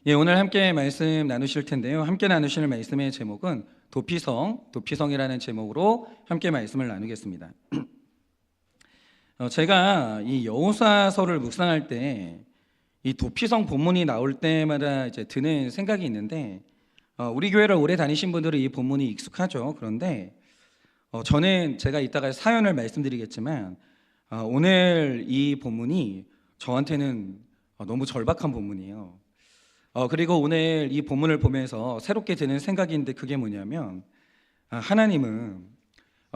예, 오늘 함께 말씀 나누실 텐데요. 함께 나누실 말씀의 제목은 도피성이라는 제목으로 함께 말씀을 나누겠습니다. 제가 이 여호수아서를 묵상할 때 이 도피성 본문이 나올 때마다 이제 드는 생각이 있는데, 우리 교회를 오래 다니신 분들은 이 본문이 익숙하죠. 그런데 저는 제가 이따가 사연을 말씀드리겠지만, 오늘 이 본문이 저한테는 너무 절박한 본문이에요. 그리고 오늘 이 본문을 보면서 새롭게 드는 생각인데, 그게 뭐냐면 하나님은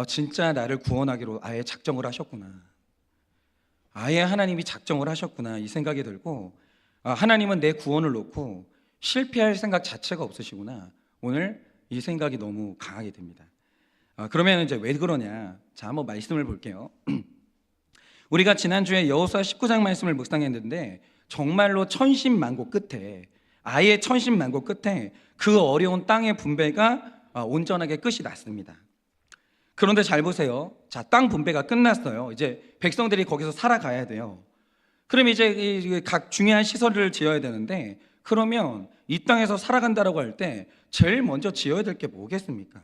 진짜 나를 구원하기로 아예 작정을 하셨구나, 아예 하나님이 작정을 하셨구나, 이 생각이 들고, 하나님은 내 구원을 놓고 실패할 생각 자체가 없으시구나, 오늘 이 생각이 너무 강하게 됩니다. 그러면 이제 왜 그러냐, 자, 한번 말씀을 볼게요. 우리가 지난주에 여호수아 19장 말씀을 묵상했는데, 정말로 천신만고 끝에, 아예 천신만고 끝에 그 어려운 땅의 분배가 온전하게 끝이 났습니다. 그런데 잘 보세요. 자, 땅 분배가 끝났어요. 이제 백성들이 거기서 살아가야 돼요. 그럼 이제 각 중요한 시설을 지어야 되는데, 그러면 이 땅에서 살아간다라고 할 때 제일 먼저 지어야 될 게 뭐겠습니까?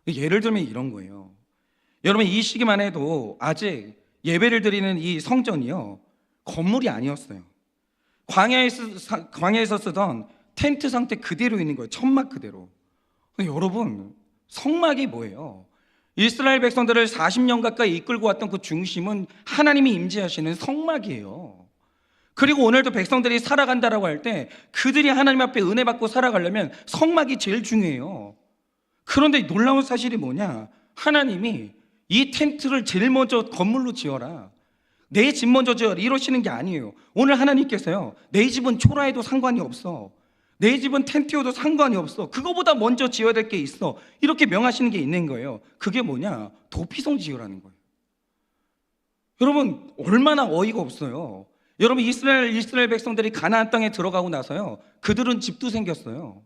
예를 들면 이런 거예요. 여러분, 이 시기만 해도 아직 예배를 드리는 이 성전이요, 건물이 아니었어요. 광야에서 쓰던 텐트 상태 그대로 있는 거예요. 천막 그대로. 여러분, 성막이 뭐예요? 이스라엘 백성들을 40년 가까이 이끌고 왔던 그 중심은 하나님이 임재하시는 성막이에요. 그리고 오늘도 백성들이 살아간다라고 할 때 그들이 하나님 앞에 은혜 받고 살아가려면 성막이 제일 중요해요. 그런데 놀라운 사실이 뭐냐, 하나님이 이 텐트를 제일 먼저 건물로 지어라, 내 집 먼저 지어라, 이러시는 게 아니에요. 오늘 하나님께서요, 내 집은 초라해도 상관이 없어, 내 집은 텐트여도 상관이 없어, 그거보다 먼저 지어야 될 게 있어, 이렇게 명하시는 게 있는 거예요. 그게 뭐냐, 도피성 지으라는 거예요. 여러분, 얼마나 어이가 없어요. 여러분, 이스라엘 백성들이 가나안 땅에 들어가고 나서요, 그들은 집도 생겼어요,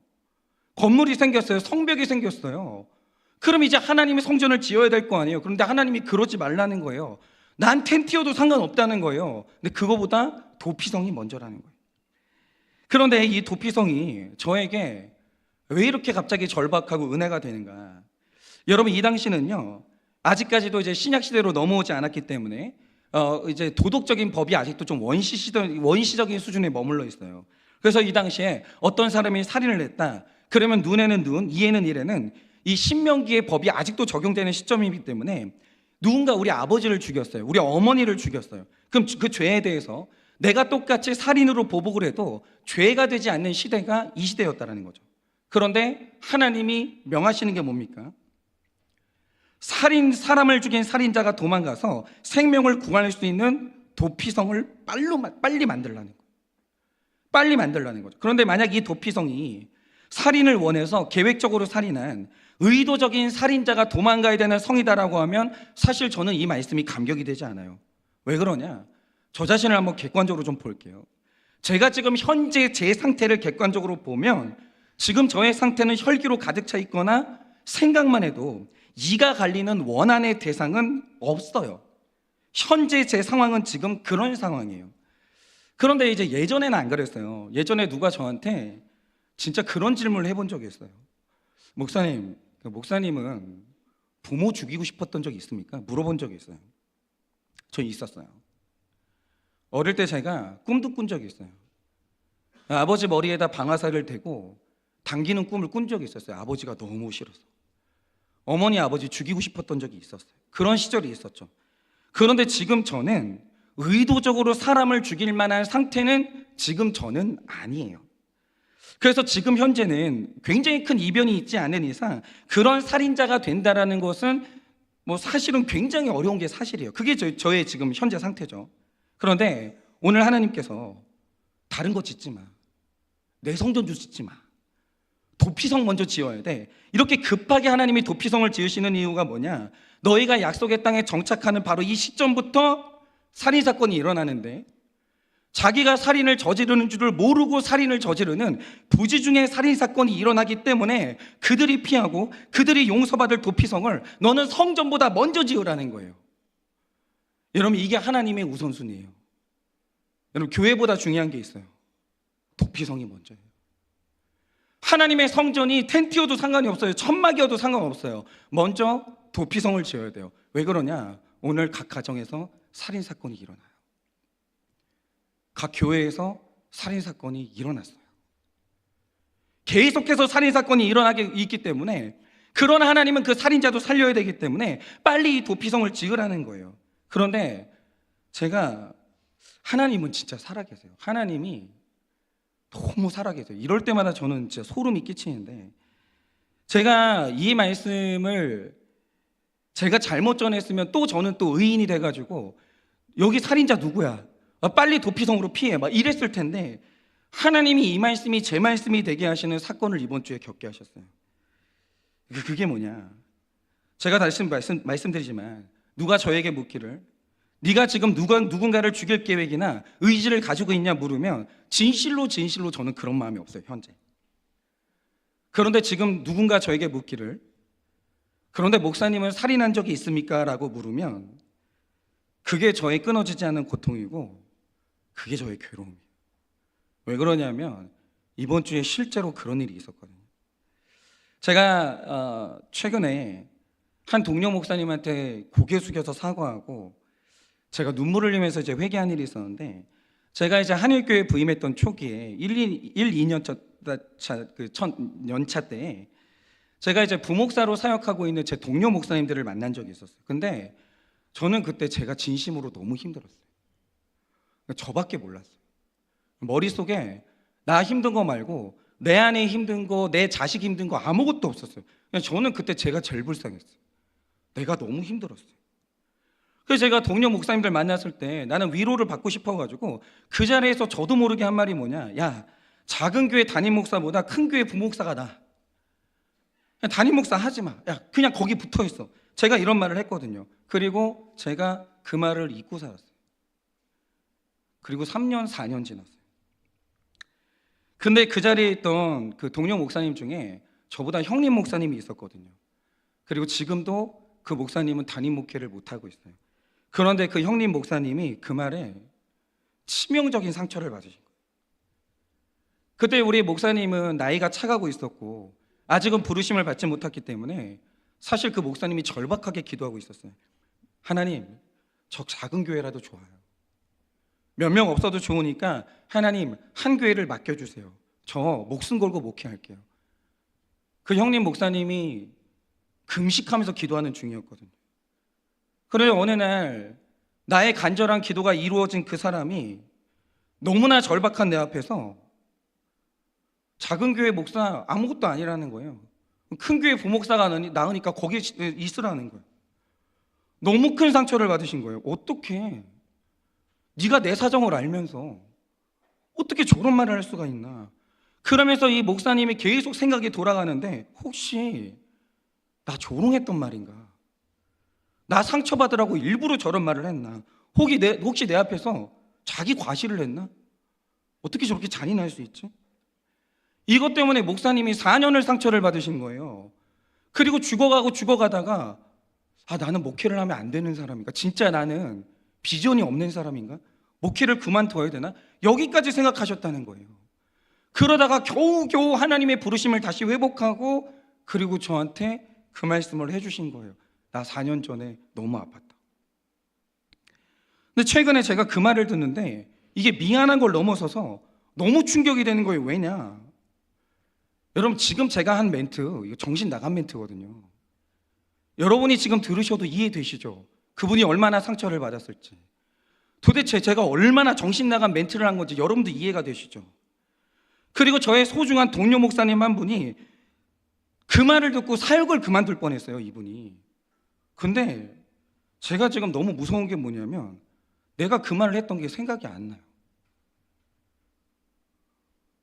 건물이 생겼어요, 성벽이 생겼어요. 그럼 이제 하나님의 성전을 지어야 될 거 아니에요. 그런데 하나님이 그러지 말라는 거예요. 난 텐트여도 상관없다는 거예요. 근데 그거보다 도피성이 먼저라는 거예요. 그런데 이 도피성이 저에게 왜 이렇게 갑자기 절박하고 은혜가 되는가? 여러분, 이 당시는요, 아직까지도 이제 신약 시대로 넘어오지 않았기 때문에 이제 도덕적인 법이 아직도 좀 원시적인 수준에 머물러 있어요. 그래서 이 당시에 어떤 사람이 살인을 했다, 그러면 눈에는 눈, 이에는 이에는 이 신명기의 법이 아직도 적용되는 시점이기 때문에 누군가 우리 아버지를 죽였어요, 우리 어머니를 죽였어요. 그럼 그 죄에 대해서 내가 똑같이 살인으로 보복을 해도 죄가 되지 않는 시대가 이 시대였다는 거죠. 그런데 하나님이 명하시는 게 뭡니까? 사람을 죽인 살인자가 도망가서 생명을 구할 수 있는 도피성을 빨리 만들라는 거예요. 빨리 만들라는 거죠. 그런데 만약 이 도피성이 살인을 원해서 계획적으로 살인한 의도적인 살인자가 도망가야 되는 성이다라고 하면 사실 저는 이 말씀이 감격이 되지 않아요. 왜 그러냐? 저 자신을 한번 객관적으로 좀 볼게요. 제가 지금 현재 제 상태를 객관적으로 보면 지금 저의 상태는 혈기로 가득 차 있거나 생각만 해도 이가 갈리는 원한의 대상은 없어요. 현재 제 상황은 지금 그런 상황이에요. 그런데 이제 예전에는 안 그랬어요. 예전에 누가 저한테 진짜 그런 질문을 해본 적이 있어요. 목사님은 부모 죽이고 싶었던 적이 있습니까? 물어본 적이 있어요. 저 있었어요. 어릴 때 제가 꿈도 꾼 적이 있어요. 아버지 머리에다 방아쇠를 대고 당기는 꿈을 꾼 적이 있었어요. 아버지가 너무 싫어서. 어머니 아버지 죽이고 싶었던 적이 있었어요. 그런 시절이 있었죠. 그런데 지금 저는 의도적으로 사람을 죽일 만한 상태는 지금 저는 아니에요. 그래서 지금 현재는 굉장히 큰 이변이 있지 않은 이상 그런 살인자가 된다라는 것은 사실은 굉장히 어려운 게 사실이에요. 그게 저의 지금 현재 상태죠. 그런데 오늘 하나님께서 다른 거 짓지 마, 내 성전 좀 짓지 마, 도피성 먼저 지어야 돼, 이렇게 급하게 하나님이 도피성을 지으시는 이유가 뭐냐, 너희가 약속의 땅에 정착하는 바로 이 시점부터 살인사건이 일어나는데, 자기가 살인을 저지르는 줄을 모르고 살인을 저지르는 부지 중에 살인사건이 일어나기 때문에 그들이 피하고 그들이 용서받을 도피성을 너는 성전보다 먼저 지으라는 거예요. 여러분, 이게 하나님의 우선순위예요. 여러분, 교회보다 중요한 게 있어요. 도피성이 먼저예요. 하나님의 성전이 텐트여도 상관이 없어요. 천막이어도 상관없어요. 먼저 도피성을 지어야 돼요. 왜 그러냐? 오늘 각 가정에서 살인사건이 일어나요. 각 교회에서 살인사건이 일어났어요. 계속해서 살인사건이 일어나게 있기 때문에, 그러나 하나님은 그 살인자도 살려야 되기 때문에 빨리 이 도피성을 지으라는 거예요. 그런데 제가, 하나님은 진짜 살아계세요. 하나님이 너무 살아계세요. 이럴 때마다 저는 진짜 소름이 끼치는데, 제가 이 말씀을 제가 잘못 전했으면 또 저는 또 의인이 돼가지고 여기 살인자 누구야? 빨리 도피성으로 피해. 막 이랬을 텐데, 하나님이 이 말씀이 제 말씀이 되게 하시는 사건을 이번 주에 겪게 하셨어요. 그게 뭐냐? 제가 다시 말씀드리지만, 누가 저에게 묻기를 네가 지금 누군가를 죽일 계획이나 의지를 가지고 있냐 물으면 진실로 저는 그런 마음이 없어요, 현재. 그런데 지금 누군가 저에게 묻기를 그런데 목사님은 살인한 적이 있습니까? 라고 물으면 그게 저의 끊어지지 않는 고통이고 그게 저의 괴로움이에요. 왜 그러냐면 이번 주에 실제로 그런 일이 있었거든요. 제가 최근에 한 동료 목사님한테 고개 숙여서 사과하고 제가 눈물을 흘리면서 이제 회개한 일이 있었는데, 제가 이제 한일교회 부임했던 초기에 1-2년차 때에 제가 이제 부목사로 사역하고 있는 제 동료 목사님들을 만난 적이 있었어요. 근데 저는 그때 제가 진심으로 너무 힘들었어요. 저밖에 몰랐어요. 머릿속에 나 힘든 거 말고 내 안에 힘든 거, 내 자식 힘든 거 아무것도 없었어요. 그냥 저는 그때 제가 제일 불쌍했어요. 내가 너무 힘들었어요. 그래서 제가 동료 목사님들 만났을 때 나는 위로를 받고 싶어가지고 그 자리에서 저도 모르게 한 말이 뭐냐, 야, 작은 교회 담임 목사보다 큰 교회 부목사가 나아. 그냥 담임 목사 하지 마. 야, 그냥 거기 붙어 있어. 제가 이런 말을 했거든요. 그리고 제가 그 말을 잊고 살았어요. 그리고 3년, 4년 지났어요. 근데 그 자리에 있던 그 동료 목사님 중에 저보다 형님 목사님이 있었거든요. 그리고 지금도 그 목사님은 담임 목회를 못하고 있어요. 그런데 그 형님 목사님이 그 말에 치명적인 상처를 받으신 거예요. 그때 우리 목사님은 나이가 차가고 있었고 아직은 부르심을 받지 못했기 때문에 사실 그 목사님이 절박하게 기도하고 있었어요. 하나님, 저 작은 교회라도 좋아요. 몇 명 없어도 좋으니까 하나님 한 교회를 맡겨주세요. 저 목숨 걸고 목회할게요. 그 형님 목사님이 금식하면서 기도하는 중이었거든요. 그런데 어느 날 나의 간절한 기도가 이루어진 그 사람이 너무나 절박한 내 앞에서 작은 교회 목사 아무것도 아니라는 거예요. 큰 교회 부목사가 나으니까 거기에 있으라는 거예요. 너무 큰 상처를 받으신 거예요. 어떻게 네가 내 사정을 알면서 어떻게 저런 말을 할 수가 있나. 그러면서 이 목사님이 계속 생각이 돌아가는데, 혹시 나 조롱했던 말인가? 나 상처받으라고 일부러 저런 말을 했나? 혹시 내 앞에서 자기 과시를 했나? 어떻게 저렇게 잔인할 수 있지? 이것 때문에 목사님이 4년을 상처를 받으신 거예요. 그리고 죽어가다가 나는 목회를 하면 안 되는 사람인가? 진짜 나는 비전이 없는 사람인가? 목회를 그만둬야 되나? 여기까지 생각하셨다는 거예요. 그러다가 겨우겨우 하나님의 부르심을 다시 회복하고 그리고 저한테 그 말씀을 해주신 거예요. 나 4년 전에 너무 아팠다. 근데 최근에 제가 그 말을 듣는데 이게 미안한 걸 넘어서서 너무 충격이 되는 거예요. 왜냐? 여러분, 지금 제가 한 멘트, 이거 정신 나간 멘트거든요. 여러분이 지금 들으셔도 이해되시죠? 그분이 얼마나 상처를 받았을지. 도대체 제가 얼마나 정신 나간 멘트를 한 건지 여러분도 이해가 되시죠? 그리고 저의 소중한 동료 목사님 한 분이 그 말을 듣고 사역을 그만둘 뻔했어요, 이분이. 근데 제가 지금 너무 무서운 게 뭐냐면 내가 그 말을 했던 게 생각이 안 나요.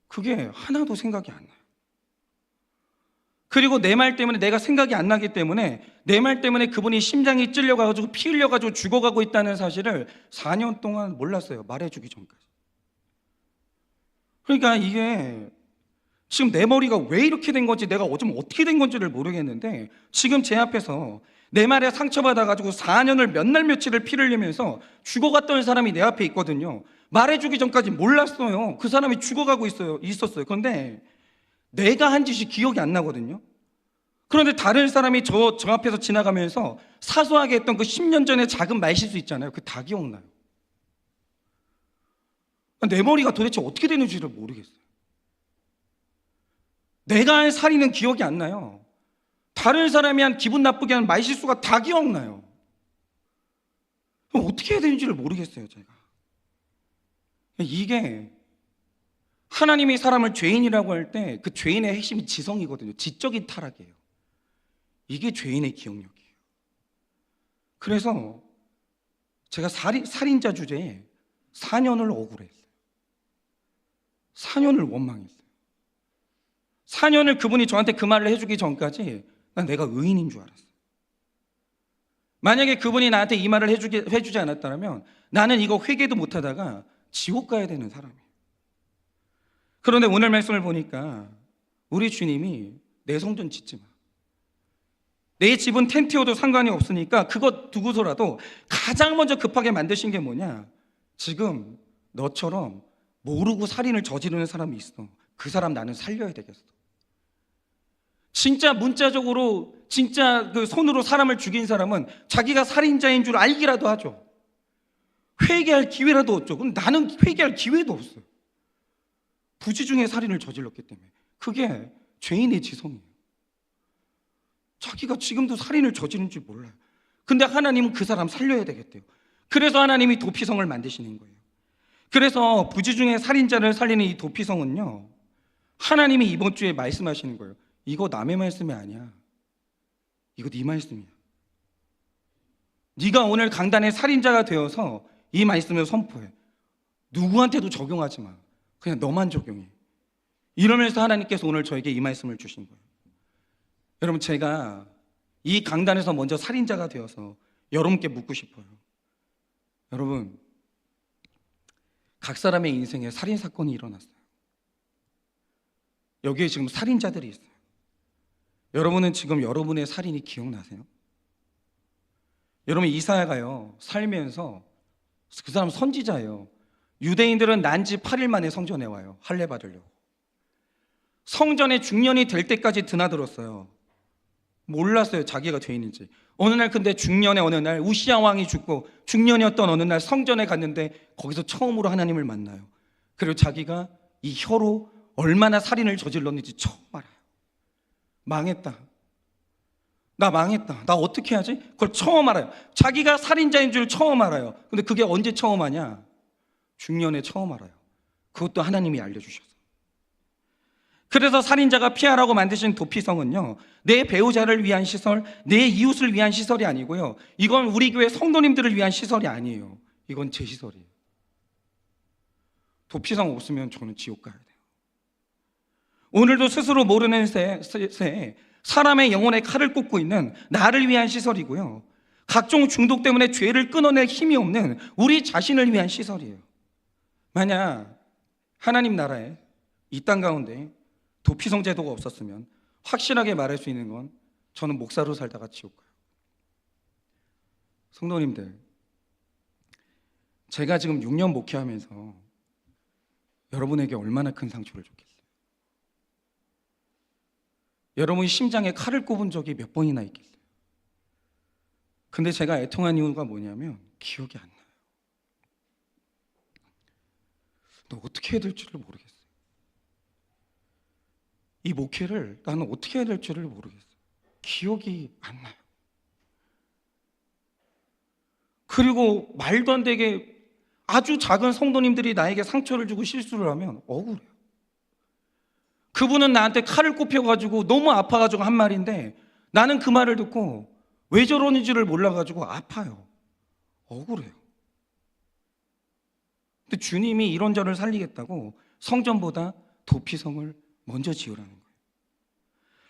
그게 하나도 생각이 안 나요. 그리고 내 말 때문에 내가 생각이 안 나기 때문에 내 말 때문에 그분이 심장이 찔려가지고 피 흘려가지고 죽어가고 있다는 사실을 4년 동안 몰랐어요. 말해주기 전까지. 그러니까 이게 지금 내 머리가 왜 이렇게 된 건지, 내가 좀 어떻게 된 건지를 모르겠는데 지금 제 앞에서 내 말에 상처받아가지고 4년을 몇 날 며칠을 피를 흘리면서 죽어갔던 사람이 내 앞에 있거든요. 말해주기 전까지 몰랐어요. 그 사람이 죽어가고 있었어요. 그런데 내가 한 짓이 기억이 안 나거든요. 그런데 다른 사람이 저 앞에서 지나가면서 사소하게 했던 그 10년 전의 작은 말실수 있잖아요. 그 다 기억나요. 내 머리가 도대체 어떻게 되는지를 모르겠어요. 내가 한 살인은 기억이 안 나요. 다른 사람이 한 기분 나쁘게 한 말실수가 다 기억나요. 그럼 어떻게 해야 되는지를 모르겠어요, 제가. 이게 하나님이 사람을 죄인이라고 할 때 그 죄인의 핵심이 지성이거든요. 지적인 타락이에요. 이게 죄인의 기억력이에요. 그래서 제가 살인자 주제에 4년을 억울했어요. 4년을 원망했어요. 4년을 그분이 저한테 그 말을 해주기 전까지 난 내가 의인인 줄 알았어요. 만약에 그분이 나한테 이 말을 해주지 않았다면 나는 이거 회개도 못하다가 지옥 가야 되는 사람이에요. 그런데 오늘 말씀을 보니까 우리 주님이 내 성전 짓지 마. 내 집은 텐트여도 상관이 없으니까 그것 두고서라도 가장 먼저 급하게 만드신 게 뭐냐? 지금 너처럼 모르고 살인을 저지르는 사람이 있어. 그 사람 나는 살려야 되겠어. 진짜 문자적으로 진짜 그 손으로 사람을 죽인 사람은 자기가 살인자인 줄 알기라도 하죠. 회개할 기회라도 없죠. 그럼 나는 회개할 기회도 없어요. 부지중에 살인을 저질렀기 때문에. 그게 죄인의 지성이에요. 자기가 지금도 살인을 저지른 줄 몰라요. 근데 하나님은 그 사람 살려야 되겠대요. 그래서 하나님이 도피성을 만드시는 거예요. 그래서 부지중에 살인자를 살리는 이 도피성은요, 하나님이 이번 주에 말씀하시는 거예요. 이거 남의 말씀이 아니야. 이거 네 말씀이야. 네가 오늘 강단의 살인자가 되어서 이 말씀을 선포해. 누구한테도 적용하지 마. 그냥 너만 적용해. 이러면서 하나님께서 오늘 저에게 이 말씀을 주신 거예요. 여러분, 제가 이 강단에서 먼저 살인자가 되어서 여러분께 묻고 싶어요. 여러분, 각 사람의 인생에 살인사건이 일어났어요. 여기에 지금 살인자들이 있어요. 여러분은 지금 여러분의 살인이 기억나세요? 여러분, 이사야가요 살면서 그 사람 선지자예요. 유대인들은 난지 8일 만에 성전에 와요. 할례 받으려고. 성전에 중년이 될 때까지 드나들었어요. 몰랐어요, 자기가 죄인인지. 어느 날 근데 중년의 어느 날 우시야 왕이 죽고 중년이었던 어느 날 성전에 갔는데 거기서 처음으로 하나님을 만나요. 그리고 자기가 이 혀로 얼마나 살인을 저질렀는지 처음 알아요. 망했다. 나 망했다. 나 어떻게 하지? 그걸 처음 알아요. 자기가 살인자인 줄 처음 알아요. 근데 그게 언제 처음 하냐? 중년에 처음 알아요. 그것도 하나님이 알려주셔서. 그래서 살인자가 피하라고 만드신 도피성은요, 내 배우자를 위한 시설, 내 이웃을 위한 시설이 아니고요, 이건 우리 교회 성도님들을 위한 시설이 아니에요. 이건 제 시설이에요. 도피성 없으면 저는 지옥 가야 돼요. 오늘도 스스로 모르는 새 사람의 영혼에 칼을 꽂고 있는 나를 위한 시설이고요, 각종 중독 때문에 죄를 끊어낼 힘이 없는 우리 자신을 위한 시설이에요. 만약 하나님 나라에 이 땅 가운데 도피성 제도가 없었으면 확실하게 말할 수 있는 건 저는 목사로 살다가 지옥 가요. 성도님들, 제가 지금 6년 목회하면서 여러분에게 얼마나 큰 상처를 줬겠어요? 여러분이 심장에 칼을 꼽은 적이 몇 번이나 있겠어요? 근데 제가 애통한 이유가 뭐냐면 기억이 안 나요. 너 어떻게 해야 될지를 모르겠어요. 이 목회를 나는 어떻게 해야 될지를 모르겠어요. 기억이 안 나요. 그리고 말도 안 되게 아주 작은 성도님들이 나에게 상처를 주고 실수를 하면 억울해요. 그분은 나한테 칼을 꼽혀가지고 너무 아파가지고 한 말인데 나는 그 말을 듣고 왜 저러는지를 몰라가지고 아파요. 억울해요. 근데 주님이 이런 저를 살리겠다고 성전보다 도피성을 먼저 지으라는 거예요.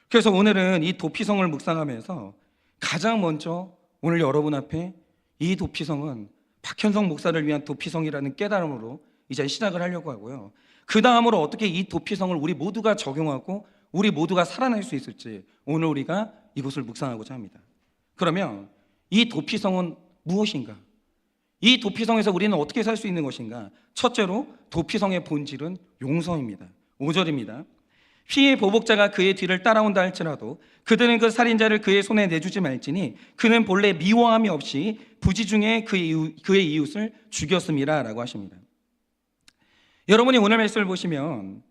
그래서 오늘은 이 도피성을 묵상하면서 가장 먼저 오늘 여러분 앞에 이 도피성은 박현성 목사를 위한 도피성이라는 깨달음으로 이제 시작을 하려고 하고요. 그 다음으로 어떻게 이 도피성을 우리 모두가 적용하고 우리 모두가 살아낼 수 있을지 오늘 우리가 이것을 묵상하고자 합니다. 그러면 이 도피성은 무엇인가? 이 도피성에서 우리는 어떻게 살 수 있는 것인가? 첫째로 도피성의 본질은 용서입니다. 5절입니다. 피해 보복자가 그의 뒤를 따라온다 할지라도 그들은 그 살인자를 그의 손에 내주지 말지니 그는 본래 미워함이 없이 부지 중에 그의 이웃을 죽였음이라 라고 하십니다. 여러분이 오늘 말씀을 보시면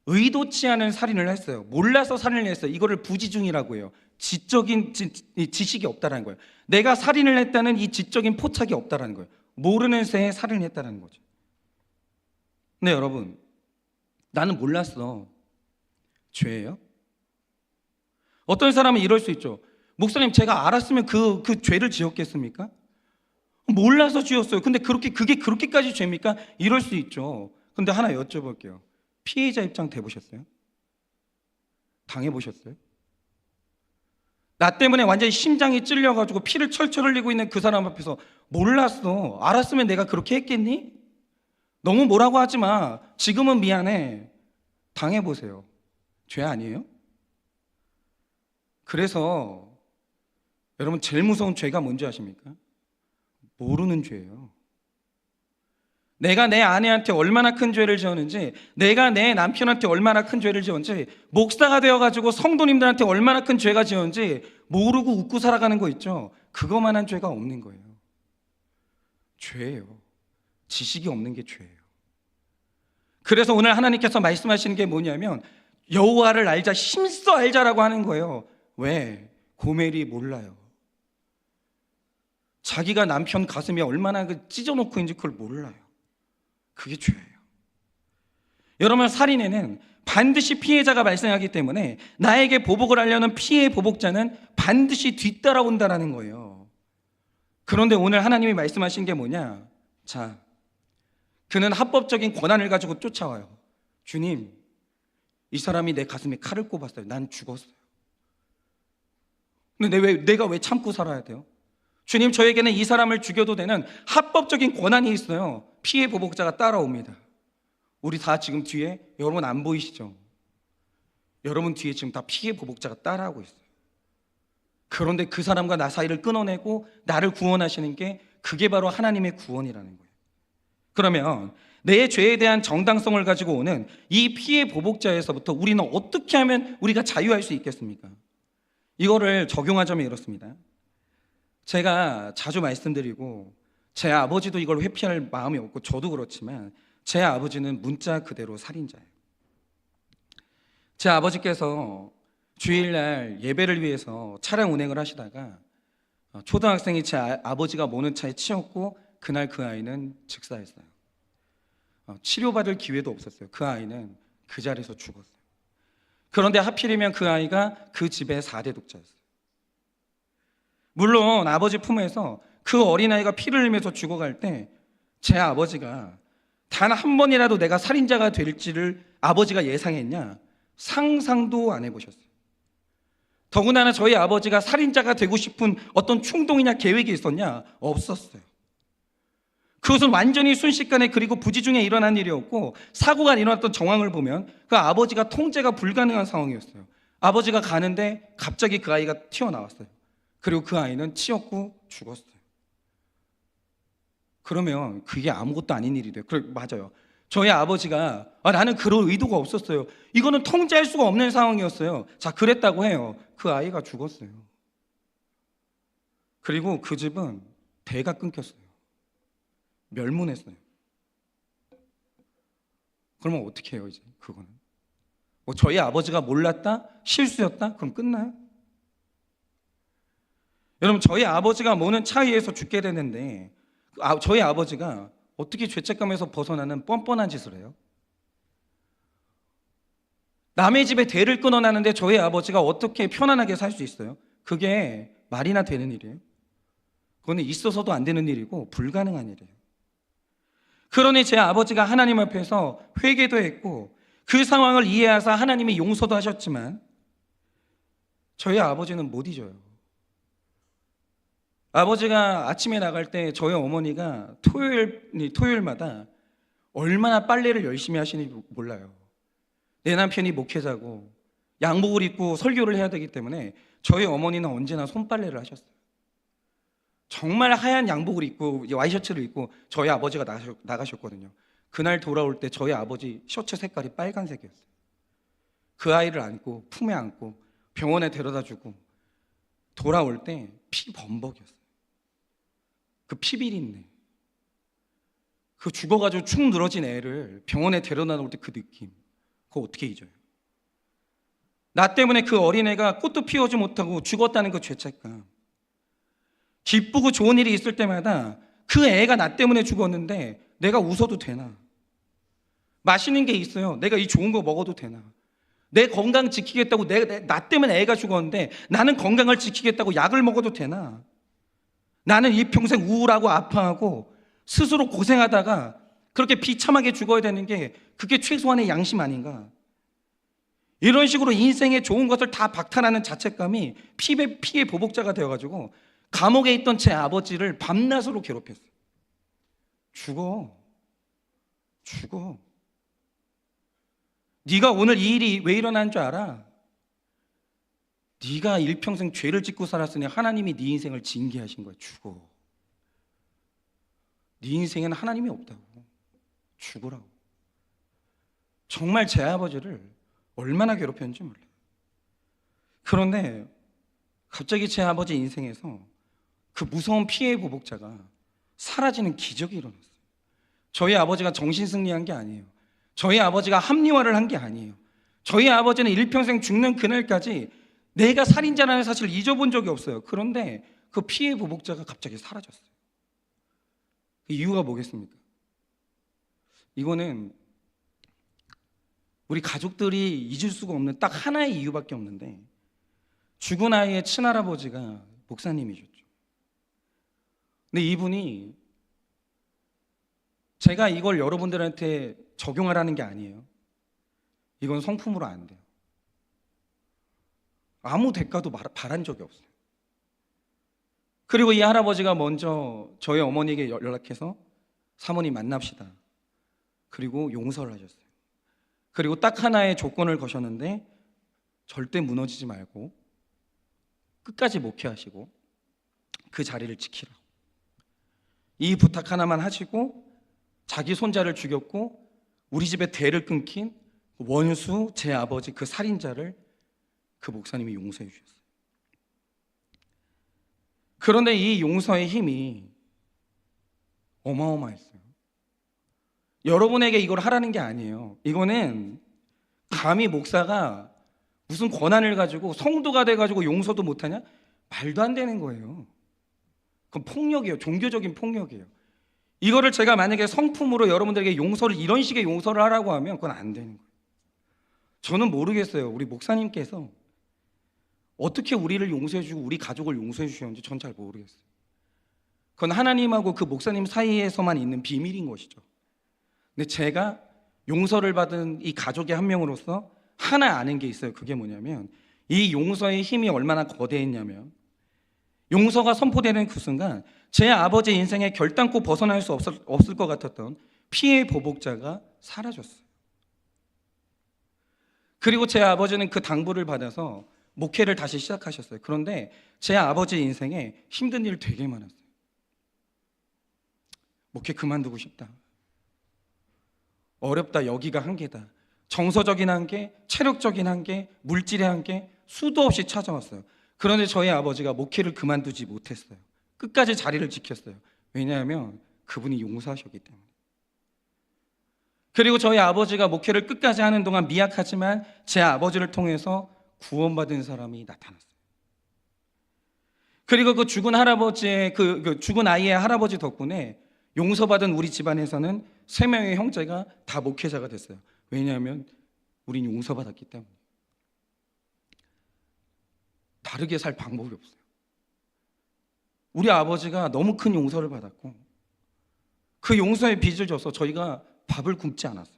의도치 않은 살인을 했어요. 몰라서 살인을 했어요. 이거를 부지중이라고 해요. 지적인 지식이 없다라는 거예요. 내가 살인을 했다는 이 지적인 포착이 없다라는 거예요. 모르는 새에 살인을 했다라는 거죠. 네, 여러분, 나는 몰랐어. 죄예요? 어떤 사람은 이럴 수 있죠. 목사님, 제가 알았으면 그 죄를 지었겠습니까? 몰라서 지었어요. 근데 그게 그렇게까지 죄입니까? 이럴 수 있죠. 근데 하나 여쭤볼게요. 피해자 입장 돼보셨어요? 당해보셨어요? 나 때문에 완전히 심장이 찔려가지고 피를 철철 흘리고 있는 그 사람 앞에서 몰랐어. 알았으면 내가 그렇게 했겠니? 너무 뭐라고 하지 마. 지금은 미안해. 당해보세요. 죄 아니에요? 그래서 여러분 제일 무서운 죄가 뭔지 아십니까? 모르는 죄예요. 내가 내 아내한테 얼마나 큰 죄를 지었는지, 내가 내 남편한테 얼마나 큰 죄를 지었는지, 목사가 되어가지고 성도님들한테 얼마나 큰 죄가 지었는지 모르고 웃고 살아가는 거 있죠. 그거만한 죄가 없는 거예요. 죄예요. 지식이 없는 게 죄예요. 그래서 오늘 하나님께서 말씀하시는 게 뭐냐면 여호와를 알자, 힘써 알자라고 하는 거예요. 왜? 고멜이 몰라요. 자기가 남편 가슴에 얼마나 찢어놓고 있는지 그걸 몰라요. 그게 죄예요. 여러분, 살인에는 반드시 피해자가 발생하기 때문에 나에게 보복을 하려는 피해 보복자는 반드시 뒤따라온다라는 거예요. 그런데 오늘 하나님이 말씀하신 게 뭐냐? 자, 그는 합법적인 권한을 가지고 쫓아와요. 주님, 이 사람이 내 가슴에 칼을 꼽았어요. 난 죽었어요. 근데 내가 왜 참고 살아야 돼요? 주님, 저에게는 이 사람을 죽여도 되는 합법적인 권한이 있어요. 피해 보복자가 따라옵니다. 우리 다 지금 뒤에, 여러분 안 보이시죠? 여러분 뒤에 지금 다 피해 보복자가 따라하고 있어요. 그런데 그 사람과 나 사이를 끊어내고 나를 구원하시는 게, 그게 바로 하나님의 구원이라는 거예요. 그러면 내 죄에 대한 정당성을 가지고 오는 이 피해 보복자에서부터 우리는 어떻게 하면 우리가 자유할 수 있겠습니까? 이거를 적용하자면 이렇습니다. 제가 자주 말씀드리고, 제 아버지도 이걸 회피할 마음이 없고 저도 그렇지만 제 아버지는 문자 그대로 살인자예요. 제 아버지께서 주일날 예배를 위해서 차량 운행을 하시다가 초등학생이 제 아버지가 모는 차에 치였고, 그날 그 아이는 즉사했어요. 치료받을 기회도 없었어요. 그 아이는 그 자리에서 죽었어요. 그런데 하필이면 그 아이가 그 집의 4대 독자였어요. 물론 아버지 품에서 그 어린아이가 피를 흘리면서 죽어갈 때 제 아버지가 단 한 번이라도 내가 살인자가 될지를 아버지가 예상했냐? 상상도 안 해보셨어요. 더군다나 저희 아버지가 살인자가 되고 싶은 어떤 충동이나 계획이 있었냐? 없었어요. 그것은 완전히 순식간에, 그리고 부지중에 일어난 일이었고, 사고가 일어났던 정황을 보면 그 아버지가 통제가 불가능한 상황이었어요. 아버지가 가는데 갑자기 그 아이가 튀어나왔어요. 그리고 그 아이는 치였고 죽었어요. 그러면 그게 아무것도 아닌 일이 돼요. 맞아요. 저희 아버지가 나는 그럴 의도가 없었어요. 이거는 통제할 수가 없는 상황이었어요. 자, 그랬다고 해요. 그 아이가 죽었어요. 그리고 그 집은 대가 끊겼어요. 멸문했어요. 그러면 어떻게 해요, 이제? 그거는 저희 아버지가 몰랐다? 실수였다? 그럼 끝나요? 여러분, 저희 아버지가 모는 차 위에서 죽게 되는데 저희 아버지가 어떻게 죄책감에서 벗어나는 뻔뻔한 짓을 해요? 남의 집에 대를 끊어나는데 저희 아버지가 어떻게 편안하게 살 수 있어요? 그게 말이나 되는 일이에요? 그거는 있어서도 안 되는 일이고 불가능한 일이에요. 그러니 제 아버지가 하나님 앞에서 회개도 했고 그 상황을 이해하사 하나님이 용서도 하셨지만 저희 아버지는 못 잊어요. 아버지가 아침에 나갈 때 저희 어머니가 토요일마다 얼마나 빨래를 열심히 하시는지 몰라요. 내 남편이 목회자고 양복을 입고 설교를 해야 되기 때문에 저희 어머니는 언제나 손빨래를 하셨어요. 정말 하얀 양복을 입고 와이셔츠를 입고 저희 아버지가 나가셨거든요. 그날 돌아올 때 저희 아버지 셔츠 색깔이 빨간색이었어요. 그 아이를 안고 품에 안고 병원에 데려다주고 돌아올 때 피 범벅이었어요. 그 피비린내, 그 죽어가지고 축 늘어진 애를 병원에 데려다 놓을 때 그 느낌, 그거 어떻게 잊어요? 나 때문에 그 어린애가 꽃도 피우지 못하고 죽었다는 그 죄책감. 기쁘고 좋은 일이 있을 때마다 그 애가 나 때문에 죽었는데 내가 웃어도 되나? 맛있는 게 있어요. 내가 이 좋은 거 먹어도 되나? 내 건강 지키겠다고 나 때문에 애가 죽었는데 나는 건강을 지키겠다고 약을 먹어도 되나? 나는 이 평생 우울하고 아파하고 스스로 고생하다가 그렇게 비참하게 죽어야 되는 게 그게 최소한의 양심 아닌가? 이런 식으로 인생의 좋은 것을 다 박탈하는 자책감이 피의 보복자가 되어가지고 감옥에 있던 제 아버지를 밤낮으로 괴롭혔어요. 죽어. 네가 오늘 이 일이 왜 일어난 줄 알아? 네가 일평생 죄를 짓고 살았으니 하나님이 네 인생을 징계하신 거야. 죽어. 네 인생에는 하나님이 없다고. 죽으라고. 정말 제 아버지를 얼마나 괴롭혔는지 몰라요. 그런데 갑자기 제 아버지 인생에서 그 무서운 피해의 보복자가 사라지는 기적이 일어났어요. 저희 아버지가 정신승리한 게 아니에요. 저희 아버지가 합리화를 한 게 아니에요. 저희 아버지는 일평생 죽는 그날까지 내가 살인자라는 사실을 잊어본 적이 없어요. 그런데 그 피해 보복자가 갑자기 사라졌어요. 그 이유가 뭐겠습니까? 이거는 우리 가족들이 잊을 수가 없는 딱 하나의 이유밖에 없는데, 죽은 아이의 친할아버지가 목사님이셨죠. 근데 이분이, 제가 이걸 여러분들한테 적용하라는 게 아니에요. 이건 성품으로 안 돼요. 아무 대가도 바란 적이 없어요. 그리고 이 할아버지가 먼저 저희 어머니에게 연락해서 사모님 만납시다. 그리고 용서를 하셨어요. 그리고 딱 하나의 조건을 거셨는데, 절대 무너지지 말고 끝까지 목회하시고 그 자리를 지키라고. 이 부탁 하나만 하시고 자기 손자를 죽였고 우리 집의 대를 끊긴 원수 제 아버지 그 살인자를 그 목사님이 용서해 주셨어요. 그런데 이 용서의 힘이 어마어마했어요. 여러분에게 이걸 하라는 게 아니에요. 이거는 감히 목사가 무슨 권한을 가지고 성도가 돼가지고 용서도 못하냐? 말도 안 되는 거예요. 그건 폭력이에요. 종교적인 폭력이에요. 이거를 제가 만약에 성품으로 여러분들에게 용서를, 이런 식의 용서를 하라고 하면 그건 안 되는 거예요. 저는 모르겠어요. 우리 목사님께서 어떻게 우리를 용서해 주고 우리 가족을 용서해 주셨는지 전 잘 모르겠어요. 그건 하나님하고 그 목사님 사이에서만 있는 비밀인 것이죠. 근데 제가 용서를 받은 이 가족의 한 명으로서 하나 아는 게 있어요. 그게 뭐냐면, 이 용서의 힘이 얼마나 거대했냐면, 용서가 선포되는 그 순간 제 아버지 인생에 결단코 벗어날 수 없을 것 같았던 피해 보복자가 사라졌어요. 그리고 제 아버지는 그 당부를 받아서 목회를 다시 시작하셨어요. 그런데 제 아버지 인생에 힘든 일 되게 많았어요. 목회 그만두고 싶다. 어렵다. 여기가 한계다. 정서적인 한계, 체력적인 한계, 물질의 한계, 수도 없이 찾아왔어요. 그런데 저희 아버지가 목회를 그만두지 못했어요. 끝까지 자리를 지켰어요. 왜냐하면 그분이 용서하셨기 때문에. 그리고 저희 아버지가 목회를 끝까지 하는 동안 미약하지만 제 아버지를 통해서 구원받은 사람이 나타났어요. 그리고 그 죽은 할아버지의 그 죽은 아이의 할아버지 덕분에 용서받은 우리 집안에서는 3명의 형제가 다 목회자가 됐어요. 왜냐하면 우린 용서받았기 때문에. 다르게 살 방법이 없어요. 우리 아버지가 너무 큰 용서를 받았고 그 용서의 빚을 져서 저희가 밥을 굶지 않았어요.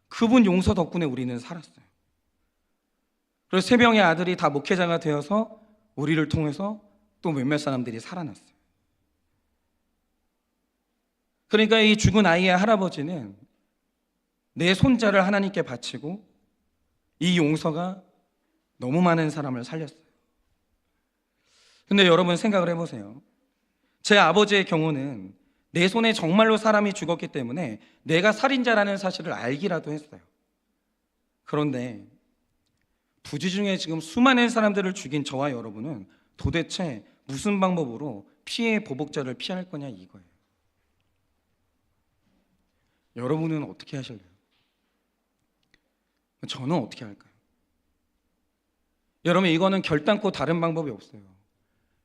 그분 용서 덕분에 우리는 살았어요. 그래서 3명의 아들이 다 목회자가 되어서 우리를 통해서 또 몇몇 사람들이 살아났어요. 그러니까 이 죽은 아이의 할아버지는 내 손자를 하나님께 바치고 이 용서가 너무 많은 사람을 살렸어요. 근데 여러분 생각을 해보세요. 제 아버지의 경우는 내 손에 정말로 사람이 죽었기 때문에 내가 살인자라는 사실을 알기라도 했어요. 그런데 부지 중에 지금 수많은 사람들을 죽인 저와 여러분은 도대체 무슨 방법으로 피해 보복자를 피할 거냐 이거예요. 여러분은 어떻게 하실래요? 저는 어떻게 할까요? 여러분, 이거는 결단코 다른 방법이 없어요.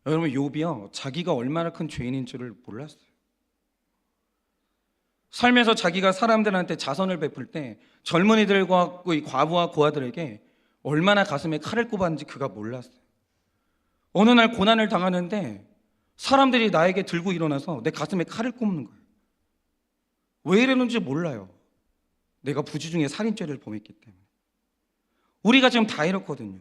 여러분, 욥이요, 자기가 얼마나 큰 죄인인 줄을 몰랐어요. 살면서 자기가 사람들한테 자선을 베풀 때 젊은이들과 이 과부와 고아들에게 얼마나 가슴에 칼을 꼽았는지 그가 몰랐어요. 어느 날 고난을 당하는데 사람들이 나에게 들고 일어나서 내 가슴에 칼을 꼽는 거예요. 왜 이러는지 몰라요. 내가 부지 중에 살인죄를 범했기 때문에. 우리가 지금 다 이렇거든요.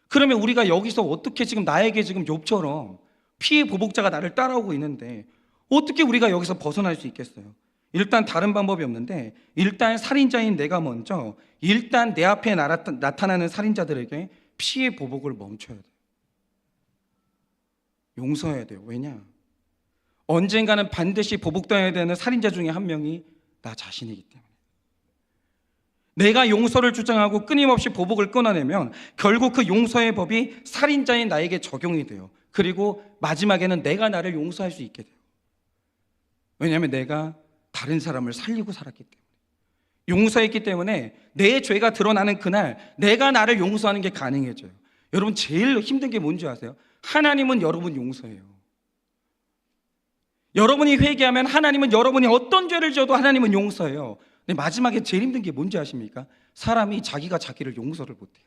그러면 우리가 여기서 어떻게 지금 나에게 지금 욥처럼 피해 보복자가 나를 따라오고 있는데 어떻게 우리가 여기서 벗어날 수 있겠어요? 일단 다른 방법이 없는데, 일단 살인자인 내가 먼저 일단 내 앞에 나타나는 살인자들에게 피해 보복을 멈춰야 돼요. 용서해야 돼요. 왜냐? 언젠가는 반드시 보복당해야 되는 살인자 중에 한 명이 나 자신이기 때문에. 내가 용서를 주장하고 끊임없이 보복을 끊어내면 결국 그 용서의 법이 살인자인 나에게 적용이 돼요. 그리고 마지막에는 내가 나를 용서할 수 있게 돼요. 왜냐하면 내가 다른 사람을 살리고 살았기 때문에, 용서했기 때문에 내 죄가 드러나는 그날 내가 나를 용서하는 게 가능해져요. 여러분, 제일 힘든 게 뭔지 아세요? 하나님은 여러분 용서해요. 여러분이 회개하면 하나님은 여러분이 어떤 죄를 지어도 하나님은 용서해요. 근데 마지막에 제일 힘든 게 뭔지 아십니까? 사람이 자기가 자기를 용서를 못해요.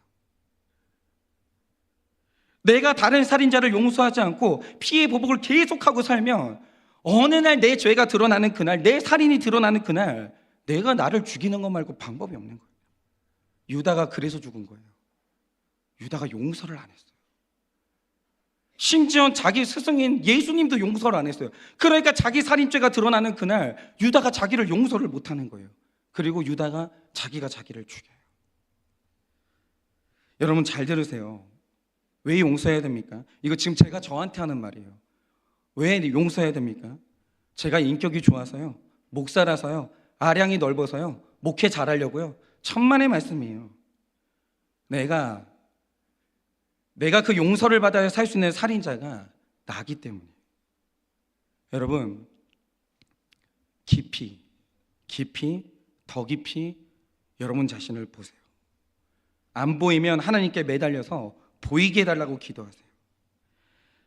내가 다른 살인자를 용서하지 않고 피해 보복을 계속하고 살면 어느 날 내 죄가 드러나는 그날, 내 살인이 드러나는 그날 내가 나를 죽이는 것 말고 방법이 없는 거예요. 유다가 그래서 죽은 거예요. 유다가 용서를 안 했어요. 심지어 자기 스승인 예수님도 용서를 안 했어요. 그러니까 자기 살인죄가 드러나는 그날 유다가 자기를 용서를 못하는 거예요. 그리고 유다가 자기가 자기를 죽여요. 여러분, 잘 들으세요. 왜 용서해야 됩니까? 이거 지금 제가 저한테 하는 말이에요. 왜 용서해야 됩니까? 제가 인격이 좋아서요, 목사라서요, 아량이 넓어서요, 목회 잘하려고요? 천만의 말씀이에요. 내가 그 용서를 받아야 살 수 있는 살인자가 나기 때문에. 여러분, 깊이 더 깊이 여러분 자신을 보세요. 안 보이면 하나님께 매달려서 보이게 해달라고 기도하세요.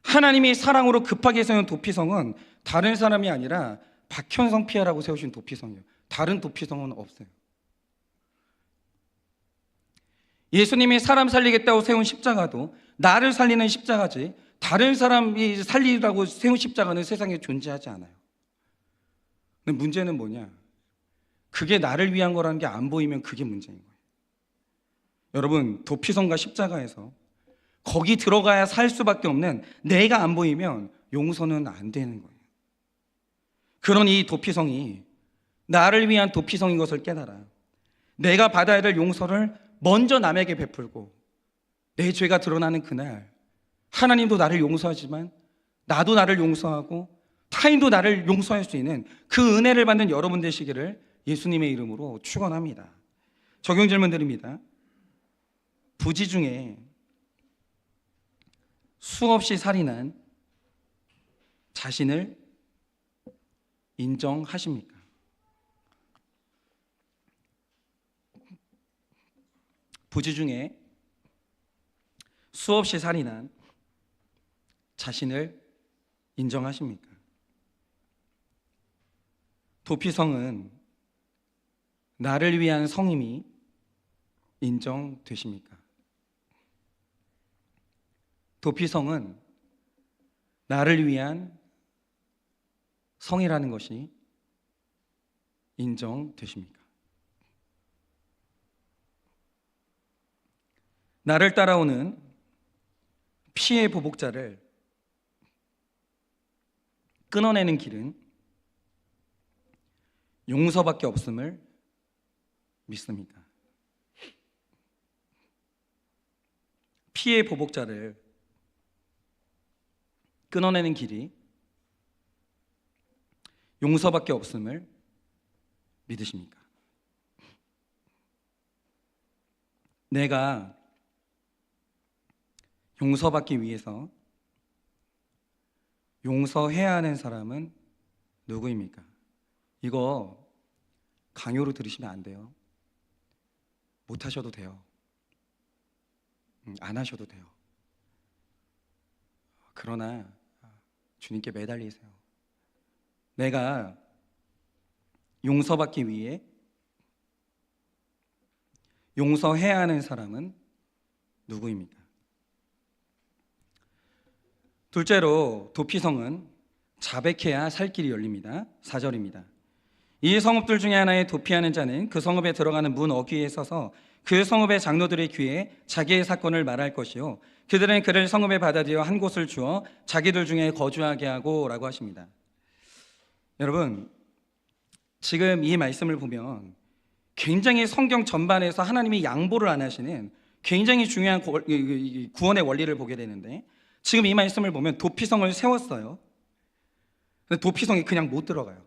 하나님이 사랑으로 급하게 세운 도피성은 다른 사람이 아니라 박현성 피아라고 세우신 도피성이에요. 다른 도피성은 없어요. 예수님이 사람 살리겠다고 세운 십자가도 나를 살리는 십자가지 다른 사람이 살리라고 세운 십자가는 세상에 존재하지 않아요. 근데 문제는 뭐냐? 그게 나를 위한 거라는 게 안 보이면 그게 문제인 거예요. 여러분, 도피성과 십자가에서 거기 들어가야 살 수밖에 없는 내가 안 보이면 용서는 안 되는 거예요. 그런 이 도피성이 나를 위한 도피성인 것을 깨달아 내가 받아야 될 용서를 먼저 남에게 베풀고 내 죄가 드러나는 그날 하나님도 나를 용서하지만 나도 나를 용서하고 타인도 나를 용서할 수 있는 그 은혜를 받는 여러분 되시기를 예수님의 이름으로 축원합니다. 적용 질문 드립니다. 부지 중에 수없이 살인한 자신을 인정하십니까? 부지 중에 수없이 살인한 자신을 인정하십니까? 도피성은 나를 위한 성임이 인정되십니까? 도피성은 나를 위한 성이라는 것이 인정되십니까? 나를 따라오는 피해 보복자를 끊어내는 길은 용서밖에 없음을 믿습니까? 피해 보복자를 끊어내는 길이 용서밖에 없음을 믿으십니까? 내가 용서받기 위해서 용서해야 하는 사람은 누구입니까? 이거 강요로 들으시면 안 돼요. 못 하셔도 돼요. 안 하셔도 돼요. 그러나 주님께 매달리세요. 내가 용서받기 위해 용서해야 하는 사람은 누구입니까? 둘째로 도피성은 자백해야 살 길이 열립니다. 4절입니다. 이 성읍들 중에 하나에 도피하는 자는 그 성읍에 들어가는 문 어귀에 서서 그 성읍의 장로들의 귀에 자기의 사건을 말할 것이요 그들은 그를 성읍에 받아들여 한 곳을 주어 자기들 중에 거주하게 하고 라고 하십니다. 여러분, 지금 이 말씀을 보면 굉장히 성경 전반에서 하나님이 양보를 안 하시는 굉장히 중요한 구원의 원리를 보게 되는데, 지금 이 말씀을 보면 도피성을 세웠어요. 근데 도피성에 그냥 못 들어가요.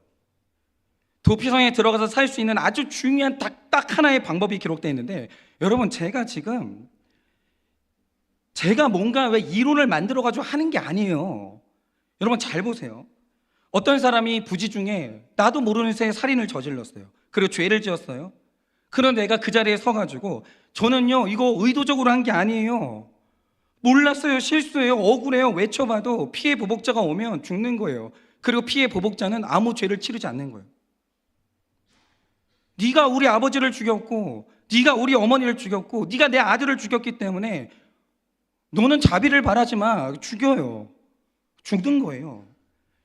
도피성에 들어가서 살 수 있는 아주 중요한 딱 하나의 방법이 기록되어 있는데, 여러분, 제가 뭔가 왜 이론을 만들어가지고 하는 게 아니에요. 여러분 잘 보세요. 어떤 사람이 부지 중에 나도 모르는 새에 살인을 저질렀어요. 그리고 죄를 지었어요. 그런데 내가 그 자리에 서가지고 저는요 이거 의도적으로 한 게 아니에요, 몰랐어요, 실수예요, 억울해요 외쳐봐도 피해 보복자가 오면 죽는 거예요. 그리고 피해 보복자는 아무 죄를 치르지 않는 거예요. 네가 우리 아버지를 죽였고 네가 우리 어머니를 죽였고 네가 내 아들을 죽였기 때문에 너는 자비를 바라지 마. 죽여요. 죽는 거예요.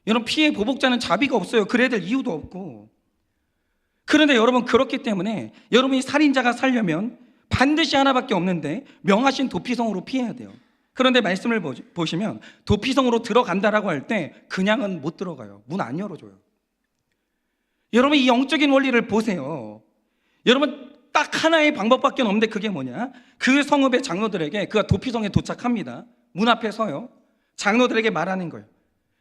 여러분, 피해 보복자는 자비가 없어요. 그래야 될 이유도 없고. 그런데 여러분, 그렇기 때문에 여러분이 살인자가 살려면 반드시 하나밖에 없는데 명하신 도피성으로 피해야 돼요. 그런데 말씀을 보시면 도피성으로 들어간다라고 할 때 그냥은 못 들어가요. 문 안 열어줘요. 여러분, 이 영적인 원리를 보세요. 여러분, 딱 하나의 방법밖에 없는데 그게 뭐냐? 그 성읍의 장로들에게, 그가 도피성에 도착합니다. 문 앞에 서요. 장로들에게 말하는 거예요.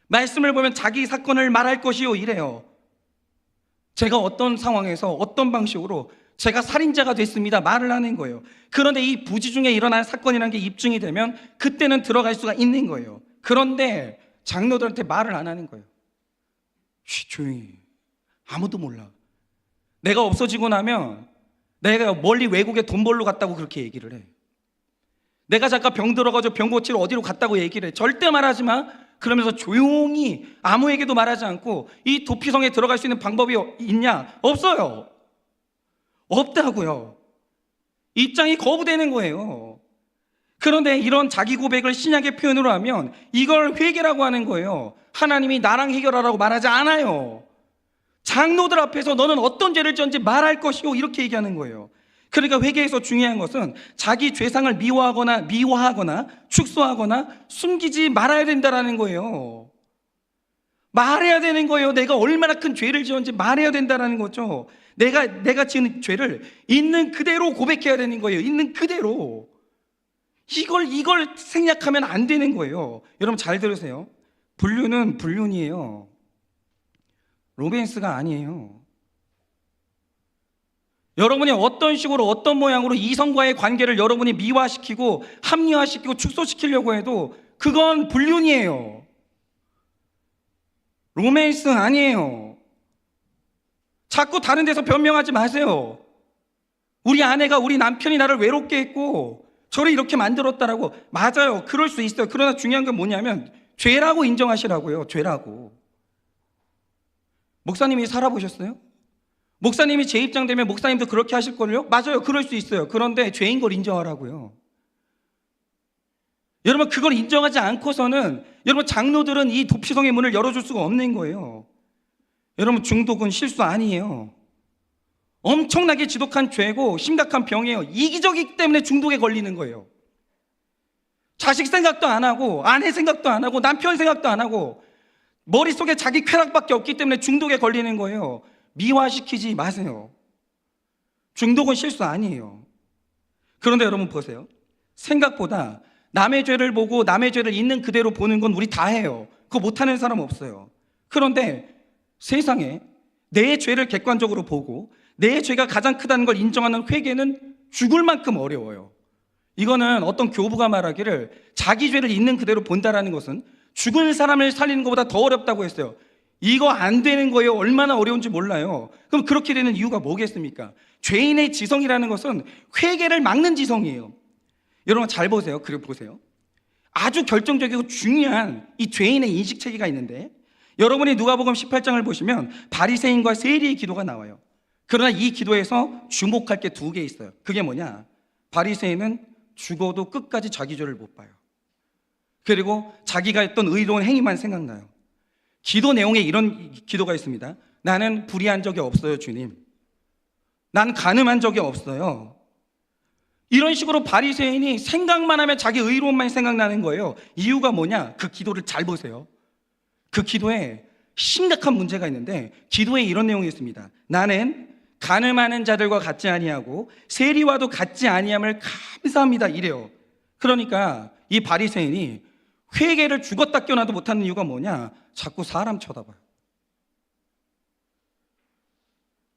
말씀을 보면 자기 사건을 말할 것이요 이래요. 제가 어떤 상황에서 어떤 방식으로 제가 살인자가 됐습니다 말을 하는 거예요. 그런데 이 부지 중에 일어난 사건이라는 게 입증이 되면 그때는 들어갈 수가 있는 거예요. 그런데 장로들한테 말을 안 하는 거예요. 조용히, 아무도 몰라. 내가 없어지고 나면 내가 멀리 외국에 돈 벌러 갔다고 그렇게 얘기를 해. 내가 잠깐 병 들어가지고 병 고치러 어디로 갔다고 얘기를 해. 절대 말하지 마. 그러면서 조용히 아무에게도 말하지 않고, 이 도피성에 들어갈 수 있는 방법이 있냐? 없어요. 없다고요. 입장이 거부되는 거예요. 그런데 이런 자기 고백을 신약의 표현으로 하면 이걸 회개라고 하는 거예요. 하나님이 나랑 해결하라고 말하지 않아요. 장로들 앞에서 너는 어떤 죄를 지었는지 말할 것이요 이렇게 얘기하는 거예요. 그러니까 회개에서 중요한 것은 자기 죄상을 미화하거나 축소하거나 숨기지 말아야 된다는 거예요. 말해야 되는 거예요. 내가 얼마나 큰 죄를 지었는지 말해야 된다는 거죠. 내가 지은 죄를 있는 그대로 고백해야 되는 거예요. 있는 그대로. 이걸 생략하면 안 되는 거예요. 여러분 잘 들으세요. 불륜은 불륜이에요. 로맨스가 아니에요. 여러분이 어떤 식으로 어떤 모양으로 이성과의 관계를 여러분이 미화시키고 합리화시키고 축소시키려고 해도 그건 불륜이에요. 로맨스 아니에요. 자꾸 다른 데서 변명하지 마세요. 우리 아내가, 우리 남편이 나를 외롭게 했고 저를 이렇게 만들었다라고. 맞아요, 그럴 수 있어요. 그러나 중요한 건 뭐냐면 죄라고 인정하시라고요. 죄라고. 목사님이 살아보셨어요? 목사님이 제 입장 되면 목사님도 그렇게 하실걸요? 맞아요, 그럴 수 있어요. 그런데 죄인 걸 인정하라고요. 여러분, 그걸 인정하지 않고서는 여러분 장로들은 이 도피성의 문을 열어줄 수가 없는 거예요. 여러분, 중독은 실수 아니에요. 엄청나게 지독한 죄고 심각한 병이에요. 이기적이기 때문에 중독에 걸리는 거예요. 자식 생각도 안 하고 아내 생각도 안 하고 남편 생각도 안 하고 머릿속에 자기 쾌락밖에 없기 때문에 중독에 걸리는 거예요. 미화시키지 마세요. 중독은 실수 아니에요. 그런데 여러분 보세요. 생각보다 남의 죄를 보고 남의 죄를 있는 그대로 보는 건 우리 다 해요. 그거 못하는 사람 없어요. 그런데 세상에 내 죄를 객관적으로 보고 내 죄가 가장 크다는 걸 인정하는 회개는 죽을 만큼 어려워요. 이거는 어떤 교부가 말하기를 자기 죄를 있는 그대로 본다라는 것은 죽은 사람을 살리는 것보다 더 어렵다고 했어요. 이거 안 되는 거예요. 얼마나 어려운지 몰라요. 그럼 그렇게 되는 이유가 뭐겠습니까? 죄인의 지성이라는 것은 회개를 막는 지성이에요. 여러분 잘 보세요. 그래 보세요. 아주 결정적이고 중요한 이 죄인의 인식체계가 있는데, 여러분이 누가복음 18장을 보시면 바리새인과 세리의 기도가 나와요. 그러나 이 기도에서 주목할 게 두 개 있어요. 그게 뭐냐? 바리새인은 죽어도 끝까지 자기 죄를 못 봐요. 그리고 자기가 했던 의로운 행위만 생각나요. 기도 내용에 이런 기도가 있습니다. 나는 불의한 적이 없어요, 주님. 난 간음한 적이 없어요. 이런 식으로 바리새인이 생각만 하면 자기 의로움만 생각나는 거예요. 이유가 뭐냐? 그 기도를 잘 보세요. 그 기도에 심각한 문제가 있는데, 기도에 이런 내용이 있습니다. 나는 간음하는 자들과 같지 아니하고 세리와도 같지 아니함을 감사합니다, 이래요. 그러니까 이 바리새인이 회개를 죽었다 깨어나도 못하는 이유가 뭐냐? 자꾸 사람 쳐다봐요.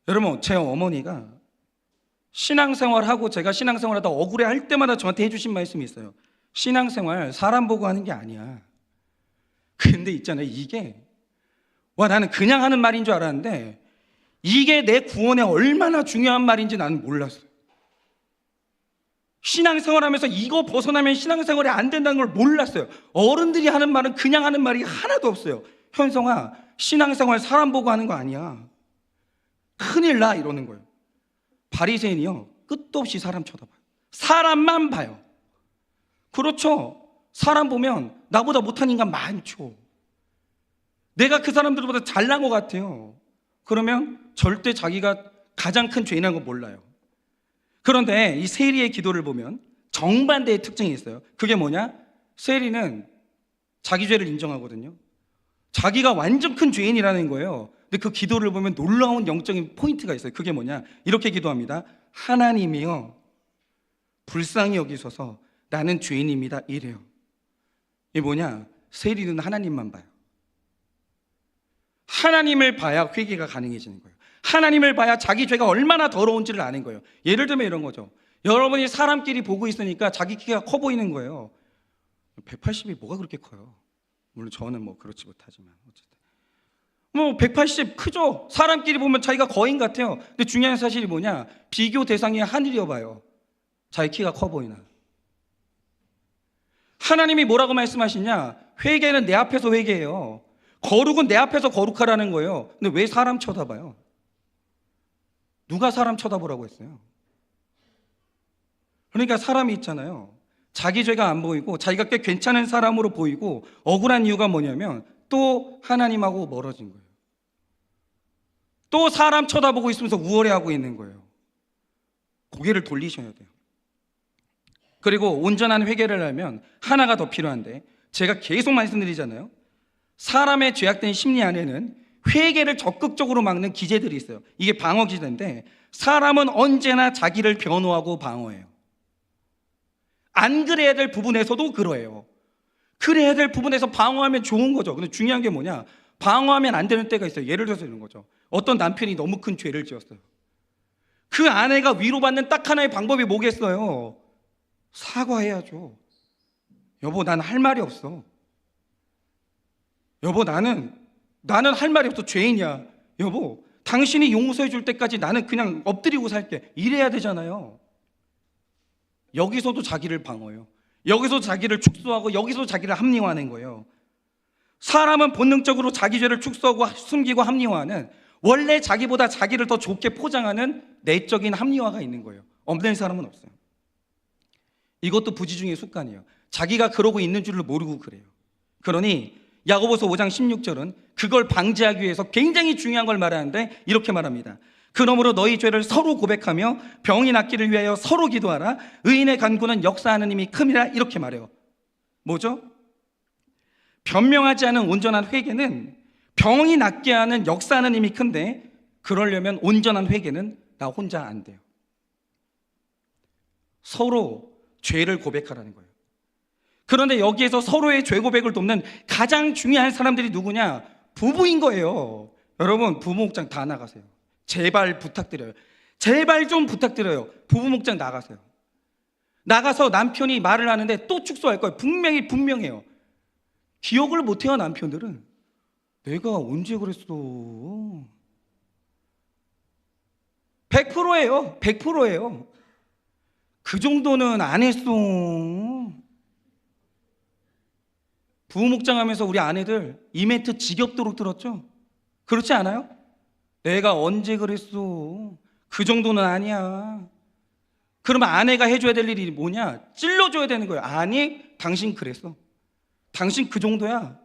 여러분, 제 어머니가 신앙생활하고 제가 신앙생활하다 억울해할 때마다 저한테 해주신 말씀이 있어요. 신앙생활 사람 보고 하는 게 아니야. 근데 있잖아요, 이게 나는 그냥 하는 말인 줄 알았는데 이게 내 구원에 얼마나 중요한 말인지 나는 몰랐어요. 신앙생활하면서 이거 벗어나면 신앙생활이 안 된다는 걸 몰랐어요. 어른들이 하는 말은 그냥 하는 말이 하나도 없어요. 현성아, 신앙생활 사람 보고 하는 거 아니야. 큰일 나, 이러는 거예요. 바리새인이요, 끝도 없이 사람 쳐다봐요. 사람만 봐요. 그렇죠. 사람 보면 나보다 못한 인간 많죠. 내가 그 사람들보다 잘난 것 같아요. 그러면 절대 자기가 가장 큰 죄인이라는 거 몰라요. 그런데 이 세리의 기도를 보면 정반대의 특징이 있어요. 그게 뭐냐? 세리는 자기 죄를 인정하거든요. 자기가 완전 큰 죄인이라는 거예요. 근데 그 기도를 보면 놀라운 영적인 포인트가 있어요. 그게 뭐냐? 이렇게 기도합니다. 하나님이여, 불쌍히 여기소서, 나는 죄인입니다, 이래요. 이게 뭐냐? 세리는 하나님만 봐요. 하나님을 봐야 회개가 가능해지는 거예요. 하나님을 봐야 자기 죄가 얼마나 더러운지를 아는 거예요. 예를 들면 이런 거죠. 여러분이 사람끼리 보고 있으니까 자기 키가 커 보이는 거예요. 180이 뭐가 그렇게 커요? 물론 저는 뭐 그렇지 못하지만 어쨌든 180 크죠? 사람끼리 보면 자기가 거인 같아요. 근데 중요한 사실이 뭐냐? 비교 대상이 하늘이어 봐요. 자기 키가 커 보이나. 하나님이 뭐라고 말씀하시냐? 회개는 내 앞에서 회개해요. 거룩은 내 앞에서 거룩하라는 거예요. 근데 왜 사람 쳐다봐요? 누가 사람 쳐다보라고 했어요? 그러니까 사람이 있잖아요. 자기 죄가 안 보이고 자기가 꽤 괜찮은 사람으로 보이고 억울한 이유가 뭐냐면 또 하나님하고 멀어진 거예요. 또 사람 쳐다보고 있으면서 우월해하고 있는 거예요. 고개를 돌리셔야 돼요. 그리고 온전한 회개를 하려면 하나가 더 필요한데, 제가 계속 말씀드리잖아요. 사람의 죄악된 심리 안에는 회개를 적극적으로 막는 기제들이 있어요. 이게 방어 기제인데, 사람은 언제나 자기를 변호하고 방어해요. 안 그래야 될 부분에서도 그래요. 그래야 될 부분에서 방어하면 좋은 거죠. 근데 중요한 게 뭐냐? 방어하면 안 되는 때가 있어요. 예를 들어서 이런 거죠. 어떤 남편이 너무 큰 죄를 지었어요. 그 아내가 위로받는 딱 하나의 방법이 뭐겠어요? 사과해야죠. 여보, 난 할 말이 없어. 여보, 나는 할 말이 없어. 죄인이야. 여보, 당신이 용서해 줄 때까지 나는 그냥 엎드리고 살게. 이래야 되잖아요. 여기서도 자기를 방어해요. 여기서 자기를 축소하고 여기서 자기를 합리화하는 거예요. 사람은 본능적으로 자기 죄를 축소하고 숨기고 합리화하는, 원래 자기보다 자기를 더 좋게 포장하는 내적인 합리화가 있는 거예요. 없는 사람은 없어요. 이것도 부지중의 습관이에요. 자기가 그러고 있는 줄을 모르고 그래요. 그러니 야고보서 5장 16절은 그걸 방지하기 위해서 굉장히 중요한 걸 말하는데 이렇게 말합니다. 그러므로 너희 죄를 서로 고백하며 병이 낫기를 위하여 서로 기도하라. 의인의 간구는 역사하는 힘이 큼이라. 이렇게 말해요. 뭐죠? 변명하지 않은 온전한 회개는 병이 낫게 하는 역사하는 힘이 큰데, 그러려면 온전한 회개는 나 혼자 안 돼요. 서로 죄를 고백하라는 거예요. 그런데 여기에서 서로의 죄 고백을 돕는 가장 중요한 사람들이 누구냐? 부부인 거예요. 여러분, 부부 목장 다 나가세요. 제발 부탁드려요. 제발 좀 부탁드려요. 부부 목장 나가세요. 나가서 남편이 말을 하는데 또 축소할 거예요. 분명해요. 기억을 못해요, 남편들은. 내가 언제 그랬어? 100%예요. 100%예요. 그 정도는 안 했어. 부부 목장하면서 우리 아내들 이 멘트 지겹도록 들었죠? 그렇지 않아요? 내가 언제 그랬어? 그 정도는 아니야. 그러면 아내가 해줘야 될 일이 뭐냐? 찔러줘야 되는 거예요. 아니, 당신 그랬어. 당신 그 정도야.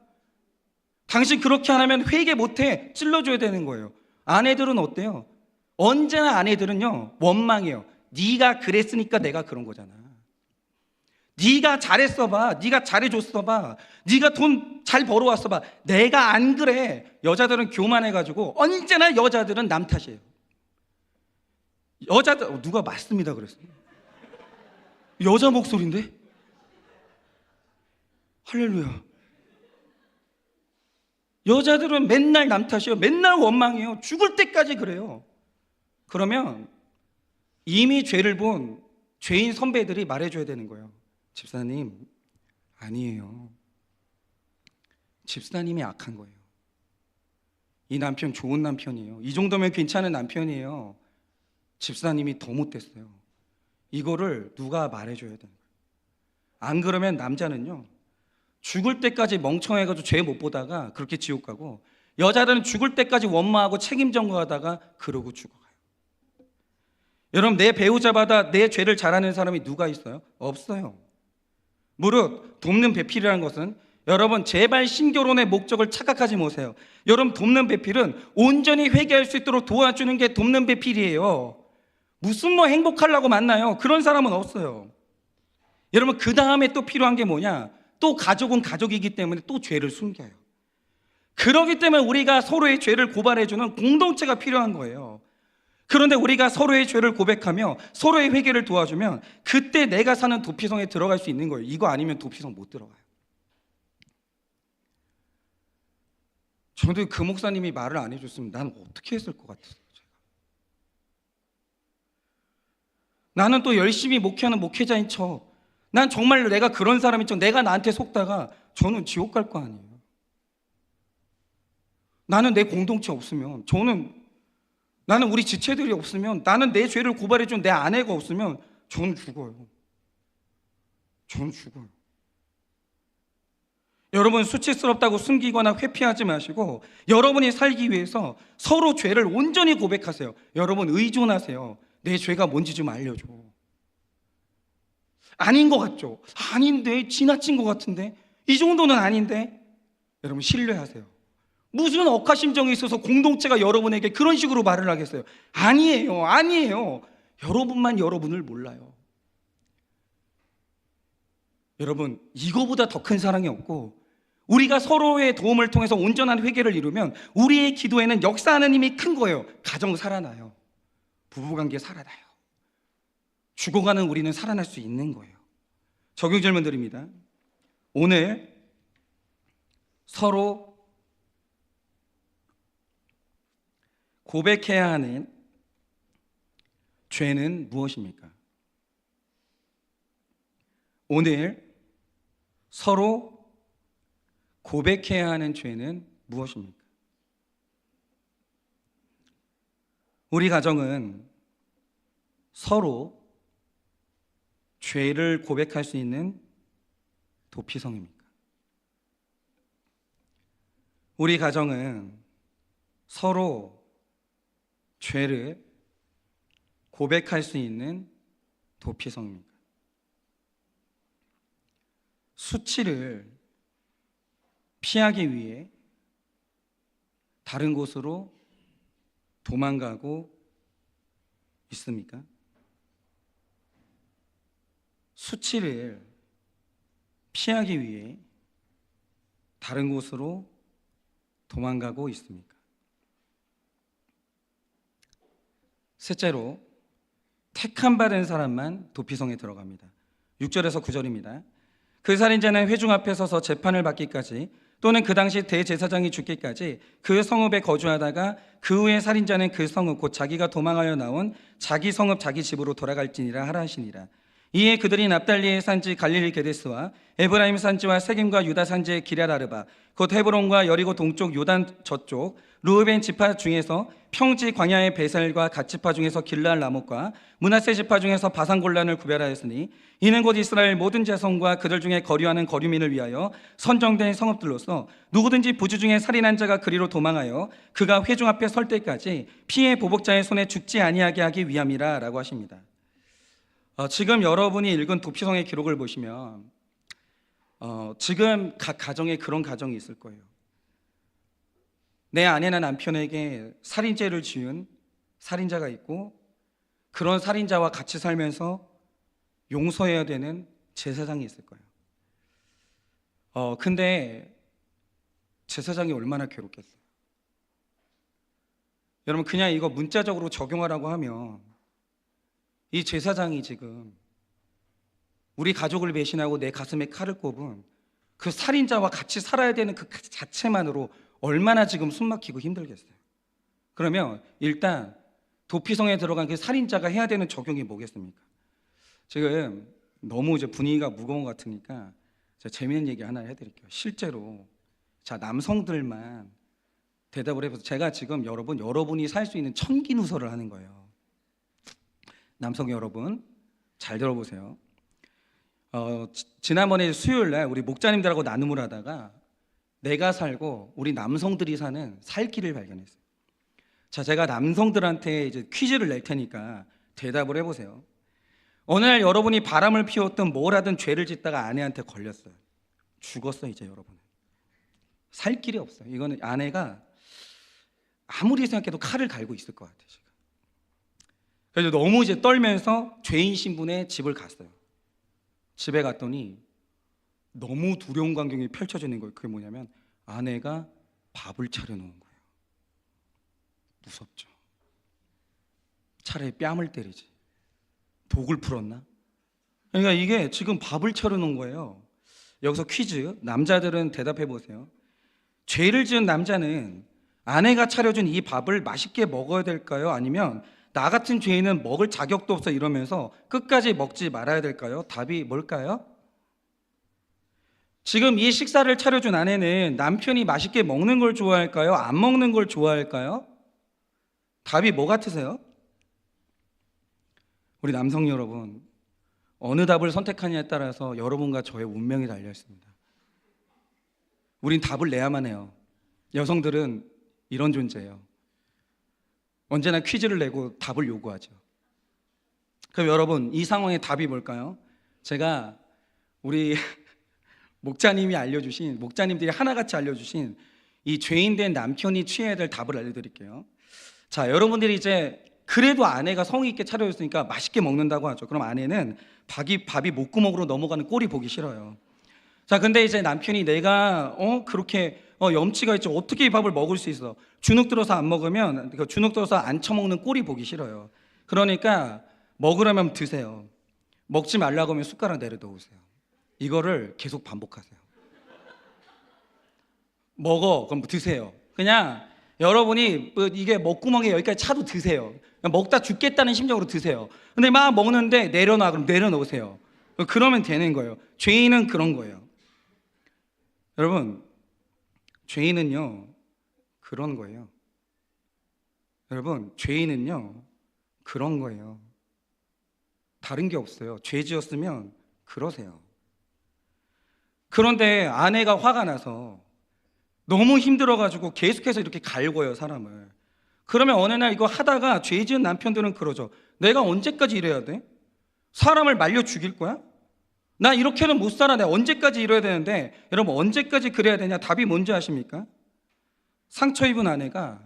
당신 그렇게 안 하면 회개 못해. 찔러줘야 되는 거예요. 아내들은 어때요? 언제나 아내들은요, 원망해요. 네가 그랬으니까 내가 그런 거잖아. 네가 잘했어 봐. 네가 잘해줬어 봐. 네가 돈 잘 벌어왔어 봐. 내가 안 그래. 여자들은 교만해가지고 언제나 여자들은 남 탓이에요. 여자들, 누가 맞습니다 그랬어요. 여자 목소리인데? 할렐루야. 여자들은 맨날 남 탓이에요. 맨날 원망해요. 죽을 때까지 그래요. 그러면 이미 죄를 본 죄인 선배들이 말해줘야 되는 거예요. 집사님, 아니에요. 집사님이 악한 거예요. 이 남편 좋은 남편이에요. 이 정도면 괜찮은 남편이에요. 집사님이 더 못됐어요. 이거를 누가 말해줘야 되는 거예요. 안 그러면 남자는요, 죽을 때까지 멍청해가지고 죄 못 보다가 그렇게 지옥 가고, 여자들은 죽을 때까지 원망하고 책임 전가하다가 그러고 죽어가요. 여러분, 내 배우자마다 내 죄를 잘하는 사람이 누가 있어요? 없어요. 무릇 돕는 배필이라는 것은, 여러분 제발 신결혼의 목적을 착각하지 마세요. 여러분, 돕는 배필은 온전히 회개할 수 있도록 도와주는 게 돕는 배필이에요. 무슨 뭐 행복하려고 만나요? 그런 사람은 없어요. 여러분, 그 다음에 또 필요한 게 뭐냐? 또 가족은 가족이기 때문에 또 죄를 숨겨요. 그렇기 때문에 우리가 서로의 죄를 고발해주는 공동체가 필요한 거예요. 그런데 우리가 서로의 죄를 고백하며 서로의 회개를 도와주면 그때 내가 사는 도피성에 들어갈 수 있는 거예요. 이거 아니면 도피성 못 들어가요. 저도 그 목사님이 말을 안 해줬으면 난 어떻게 했을 것 같았어요. 나는 또 열심히 목회하는 목회자인 척, 난 정말 내가 그런 사람인 척, 내가 나한테 속다가 저는 지옥 갈 거 아니에요. 나는 내 공동체 없으면, 나는 우리 지체들이 없으면, 나는 내 죄를 고발해준 내 아내가 없으면 저는 죽어요. 저는 죽어요. 여러분, 수치스럽다고 숨기거나 회피하지 마시고 여러분이 살기 위해서 서로 죄를 온전히 고백하세요. 여러분, 의존하세요. 내 죄가 뭔지 좀 알려줘. 아닌 것 같죠? 아닌데, 지나친 것 같은데, 이 정도는 아닌데. 여러분, 신뢰하세요. 무슨 억하심정이 있어서 공동체가 여러분에게 그런 식으로 말을 하겠어요? 아니에요. 여러분만 여러분을 몰라요. 여러분, 이거보다 더 큰 사랑이 없고, 우리가 서로의 도움을 통해서 온전한 회개를 이루면 우리의 기도에는 역사하는 힘이 큰 거예요. 가정 살아나요. 부부관계 살아나요. 죽어가는 우리는 살아날 수 있는 거예요. 적용 질문 드립니다. 오늘 서로 고백해야 하는 죄는 무엇입니까? 오늘 서로 고백해야 하는 죄는 무엇입니까? 우리 가정은 서로 죄를 고백할 수 있는 도피성입니까? 우리 가정은 서로 죄를 고백할 수 있는 도피성입니까? 수치를 피하기 위해 다른 곳으로 도망가고 있습니까? 수치를 피하기 위해 다른 곳으로 도망가고 있습니까? 셋째로, 택함 받은 사람만 도피성에 들어갑니다. 6절에서 9절입니다. 그 살인자는 회중 앞에 서서 재판을 받기까지 또는 그 당시 대제사장이 죽기까지 그 성읍에 거주하다가 그 후에 살인자는 그 성읍 곧 자기가 도망하여 나온 자기 성읍 자기 집으로 돌아갈지니라 하라 하시니라. 이에 그들이 납달리의 산지 갈릴리 게데스와 에브라임 산지와 세겜과 유다 산지의 기럇아르바 곧 헤브론과 여리고 동쪽 요단 저쪽 르우벤 지파 중에서 평지 광야의 베살과 갓 지파 중에서 길르알 라못과 므낫세 지파 중에서 바산 골란을 구별하였으니 이는 곧 이스라엘 모든 자손과 그들 중에 거류하는 거류민을 위하여 선정된 성읍들로서 누구든지 부주 중에 살인한 자가 그리로 도망하여 그가 회중 앞에 설 때까지 피해 보복자의 손에 죽지 아니하게 하기 위함이라 라고 하십니다. 지금 여러분이 읽은 도피성의 기록을 보시면 지금 각 가정에 그런 가정이 있을 거예요. 내 아내나 남편에게 살인죄를 지은 살인자가 있고 그런 살인자와 같이 살면서 용서해야 되는 제사장이 있을 거예요. 근데 제사장이 얼마나 괴롭겠어요. 여러분 그냥 이거 문자적으로 적용하라고 하면 이 제사장이 지금 우리 가족을 배신하고 내 가슴에 칼을 꼽은 그 살인자와 같이 살아야 되는 그 자체만으로 얼마나 지금 숨막히고 힘들겠어요. 그러면 일단 도피성에 들어간 그 살인자가 해야 되는 적용이 뭐겠습니까? 지금 너무 이제 분위기가 무거운 것 같으니까 제가 재미있는 얘기 하나 해드릴게요. 실제로 자 남성들만 대답을 해보세요. 제가 지금 여러분이 살 수 있는 천기 누설을 하는 거예요. 남성 여러분 잘 들어보세요. 지난번에 수요일날 우리 목자님들하고 나눔을 하다가 내가 살고 우리 남성들이 사는 살 길을 발견했어요. 자, 제가 남성들한테 이제 퀴즈를 낼 테니까 대답을 해보세요. 어느 날 여러분이 바람을 피웠든 뭘 하든 죄를 짓다가 아내한테 걸렸어요. 죽었어 이제 여러분. 살 길이 없어요. 이거는 아내가 아무리 생각해도 칼을 갈고 있을 것 같아요. 지금. 그래서 너무 이제 떨면서 죄인 신분의 집을 갔어요. 집에 갔더니 너무 두려운 광경이 펼쳐지는 거예요. 그게 뭐냐면 아내가 밥을 차려놓은 거예요. 무섭죠. 차라리 뺨을 때리지. 독을 풀었나? 그러니까 이게 지금 밥을 차려놓은 거예요. 여기서 퀴즈, 남자들은 대답해 보세요. 죄를 지은 남자는 아내가 차려준 이 밥을 맛있게 먹어야 될까요? 아니면 나 같은 죄인은 먹을 자격도 없어 이러면서 끝까지 먹지 말아야 될까요? 답이 뭘까요? 지금 이 식사를 차려준 아내는 남편이 맛있게 먹는 걸 좋아할까요? 안 먹는 걸 좋아할까요? 답이 뭐 같으세요? 우리 남성 여러분, 어느 답을 선택하느냐에 따라서 여러분과 저의 운명이 달려 있습니다. 우린 답을 내야만 해요. 여성들은 이런 존재예요. 언제나 퀴즈를 내고 답을 요구하죠. 그럼 여러분, 이 상황의 답이 뭘까요? 제가 우리 목자님들이 하나같이 알려주신 이 죄인된 남편이 취해야 될 답을 알려드릴게요. 자, 여러분들이 이제 그래도 아내가 성의 있게 차려줬으니까 맛있게 먹는다고 하죠. 그럼 아내는 밥이 목구멍으로 넘어가는 꼴이 보기 싫어요. 자, 근데 이제 남편이 내가 그렇게 염치가 있지 어떻게 이 밥을 먹을 수 있어? 주눅 들어서 안 먹으면 주눅 들어서 안 처먹는 꼴이 보기 싫어요. 그러니까 먹으려면 드세요. 먹지 말라고 하면 숟가락 내려놓으세요. 이거를 계속 반복하세요. 먹어, 그럼 드세요. 그냥 여러분이 이게 먹구멍에 여기까지 차도 드세요. 먹다 죽겠다는 심정으로 드세요. 근데 막 먹는데 내려놔, 그럼 내려놓으세요. 그러면 되는 거예요. 죄인은 그런 거예요. 여러분, 죄인은요 그런 거예요. 여러분, 죄인은요 그런 거예요. 다른 게 없어요. 죄 지었으면 그러세요. 그런데 아내가 화가 나서 너무 힘들어가지고 계속해서 이렇게 갈고요, 사람을. 그러면 어느 날 이거 하다가 죄 지은 남편들은 그러죠. 내가 언제까지 이래야 돼? 사람을 말려 죽일 거야? 나 이렇게는 못 살아. 내가 언제까지 이래야 되는데, 여러분 언제까지 그래야 되냐? 답이 뭔지 아십니까? 상처 입은 아내가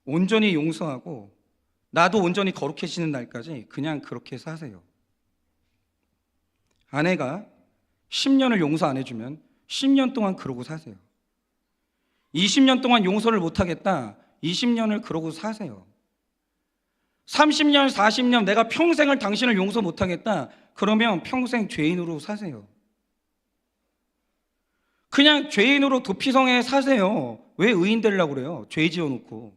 온전히 용서하고 나도 온전히 거룩해지는 날까지 그냥 그렇게 사세요. 아내가 10년을 용서 안 해주면 10년 동안 그러고 사세요. 20년 동안 용서를 못하겠다, 20년을 그러고 사세요. 30년, 40년 내가 평생을 당신을 용서 못하겠다, 그러면 평생 죄인으로 사세요. 그냥 죄인으로 도피성에 사세요. 왜 의인 되려고 그래요? 죄 지어놓고.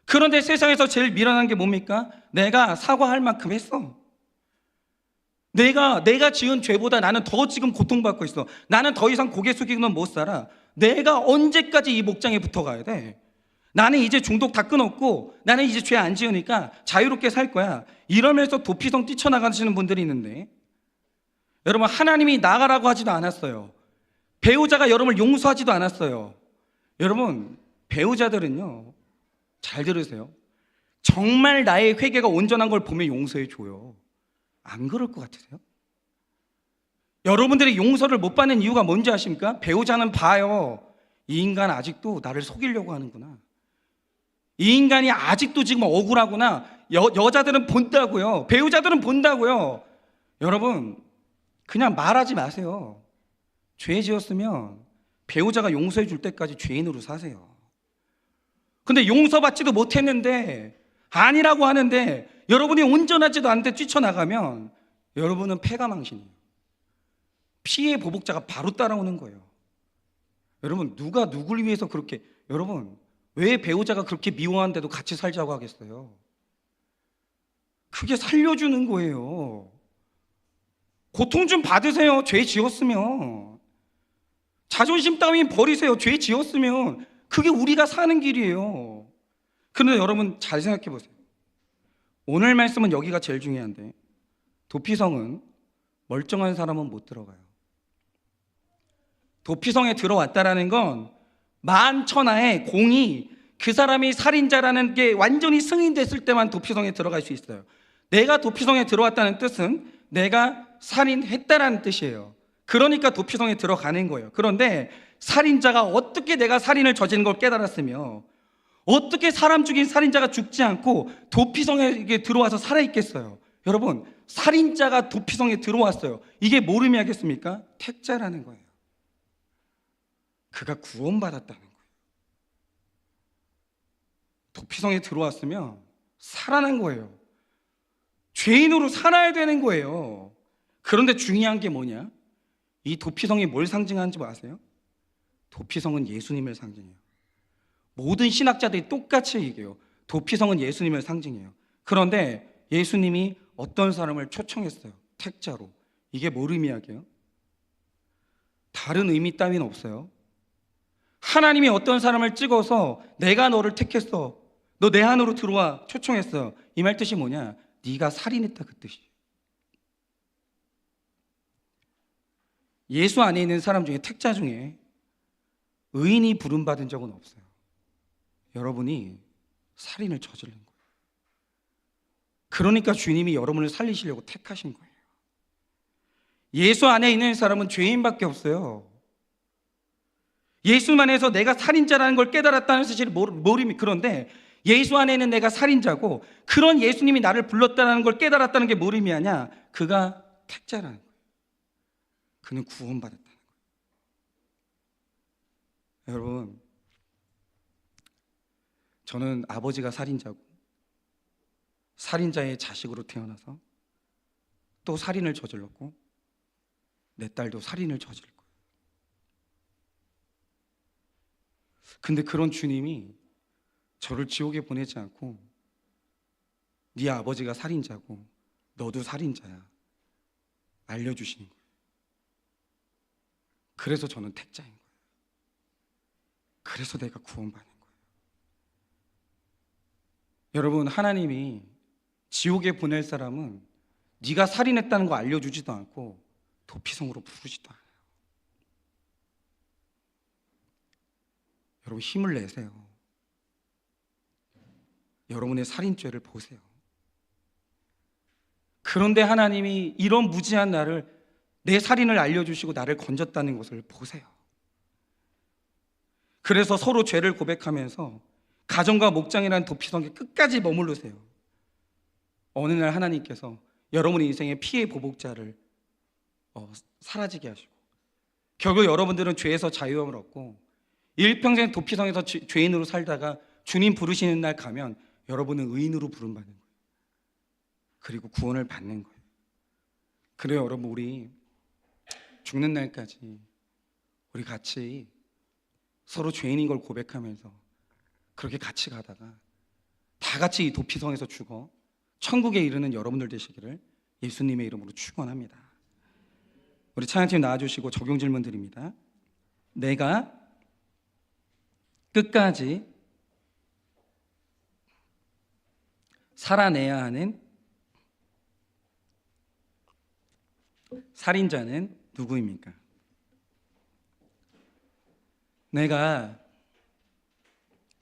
그런데 세상에서 제일 미련한 게 뭡니까? 내가 사과할 만큼 했어. 내가 지은 죄보다 나는 더 지금 고통받고 있어. 나는 더 이상 고개 숙이고는 못 살아. 내가 언제까지 이 목장에 붙어가야 돼? 나는 이제 중독 다 끊었고 나는 이제 죄 안 지으니까 자유롭게 살 거야. 이러면서 도피성 뛰쳐나가시는 분들이 있는데, 여러분, 하나님이 나가라고 하지도 않았어요. 배우자가 여러분을 용서하지도 않았어요. 여러분, 배우자들은요, 잘 들으세요. 정말 나의 회개가 온전한 걸 보면 용서해 줘요. 안 그럴 것 같으세요? 여러분들이 용서를 못 받는 이유가 뭔지 아십니까? 배우자는 봐요. 이 인간 아직도 나를 속이려고 하는구나. 이 인간이 아직도 지금 억울하구나. 여자들은 본다고요. 배우자들은 본다고요. 여러분, 그냥 말하지 마세요. 죄 지었으면 배우자가 용서해 줄 때까지 죄인으로 사세요. 근데 용서받지도 못했는데, 아니라고 하는데 여러분이 온전하지도 않은데 뛰쳐나가면 여러분은 패가망신이에요. 피해 보복자가 바로 따라오는 거예요. 여러분, 누가 누굴 위해서 그렇게, 여러분, 왜 배우자가 그렇게 미워한데도 같이 살자고 하겠어요? 그게 살려주는 거예요. 고통 좀 받으세요. 죄 지었으면. 자존심 따윈 버리세요. 죄 지었으면. 그게 우리가 사는 길이에요. 그런데 여러분, 잘 생각해 보세요. 오늘 말씀은 여기가 제일 중요한데, 도피성은 멀쩡한 사람은 못 들어가요. 도피성에 들어왔다라는 건 만천하에 공이, 그 사람이 살인자라는 게 완전히 승인됐을 때만 도피성에 들어갈 수 있어요. 내가 도피성에 들어왔다는 뜻은 내가 살인했다라는 뜻이에요. 그러니까 도피성에 들어가는 거예요. 그런데 살인자가 어떻게 내가 살인을 저지른 걸 깨달았으며, 어떻게 사람 죽인 살인자가 죽지 않고 도피성에 들어와서 살아있겠어요? 여러분, 살인자가 도피성에 들어왔어요. 이게 뭘 의미하겠습니까? 택자라는 거예요. 그가 구원받았다는 거예요. 도피성에 들어왔으면 살아난 거예요. 죄인으로 살아야 되는 거예요. 그런데 중요한 게 뭐냐? 이 도피성이 뭘 상징하는지 아세요? 도피성은 예수님을 상징해요. 모든 신학자들이 똑같이 얘기해요. 도피성은 예수님을 상징해요. 그런데 예수님이 어떤 사람을 초청했어요. 택자로. 이게 뭘 의미하게요? 다른 의미 따위는 없어요. 하나님이 어떤 사람을 찍어서 내가 너를 택했어, 너 내 안으로 들어와, 초청했어. 이 말 뜻이 뭐냐? 네가 살인했다, 그 뜻이에요. 예수 안에 있는 사람 중에, 택자 중에 의인이 부름받은 적은 없어요. 여러분이 살인을 저지른 거예요. 그러니까 주님이 여러분을 살리시려고 택하신 거예요. 예수 안에 있는 사람은 죄인밖에 없어요. 예수 안에서 내가 살인자라는 걸 깨달았다는 사실을 모르니, 그런데 예수 안에 있는 내가 살인자고, 그런 예수님이 나를 불렀다는 걸 깨달았다는 게 뭘 의미하냐? 그가 택자라는 거예요. 그는 구원받았다는 거예요. 여러분, 저는 아버지가 살인자고 살인자의 자식으로 태어나서 또 살인을 저질렀고, 내 딸도 살인을 저질 거예요. 근데 그런 주님이 저를 지옥에 보내지 않고 네 아버지가 살인자고 너도 살인자야 알려주시는 거예요. 그래서 저는 택자인 거예요. 그래서 내가 구원받는 거예요. 여러분, 하나님이 지옥에 보낼 사람은 네가 살인했다는 거 알려주지도 않고 도피성으로 부르지도 않아요. 여러분, 힘을 내세요. 여러분의 살인죄를 보세요. 그런데 하나님이 이런 무지한 나를, 내 살인을 알려주시고 나를 건졌다는 것을 보세요. 그래서 서로 죄를 고백하면서 가정과 목장이라는 도피성에 끝까지 머무르세요. 어느 날 하나님께서 여러분의 인생의 피해 보복자를 사라지게 하시고, 결국 여러분들은 죄에서 자유함을 얻고 일평생 도피성에서 죄인으로 살다가 주님 부르시는 날 가면 여러분은 의인으로 부름받는 거예요. 그리고 구원을 받는 거예요. 그래요, 여러분, 우리 죽는 날까지 우리 같이 서로 죄인인 걸 고백하면서 그렇게 같이 가다가 다 같이 이 도피성에서 죽어 천국에 이르는 여러분들 되시기를 예수님의 이름으로 축원합니다. 우리 찬양팀 나와주시고 적용 질문 드립니다. 내가 끝까지 살아내야 하는 살인자는 누구입니까? 내가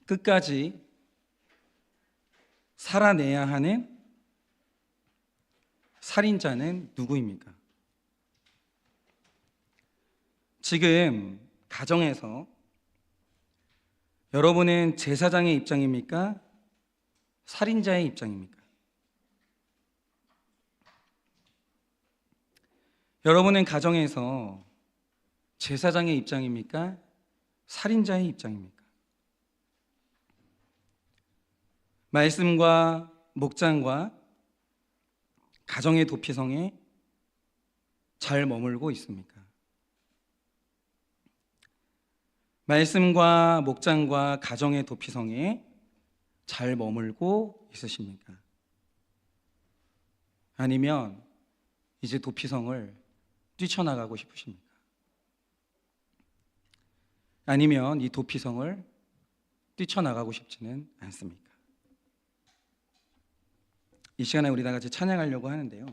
끝까지 살아내야 하는 살인자는 누구입니까? 지금 가정에서 여러분은 제사장의 입장입니까? 살인자의 입장입니까? 여러분은 가정에서 제사장의 입장입니까? 살인자의 입장입니까? 말씀과 목장과 가정의 도피성에 잘 머물고 있습니까? 말씀과 목장과 가정의 도피성에 잘 머물고 있으십니까? 아니면 이제 도피성을 뛰쳐나가고 싶으십니까? 아니면 이 도피성을 뛰쳐나가고 싶지는 않습니까? 이 시간에 우리 다 같이 찬양하려고 하는데요.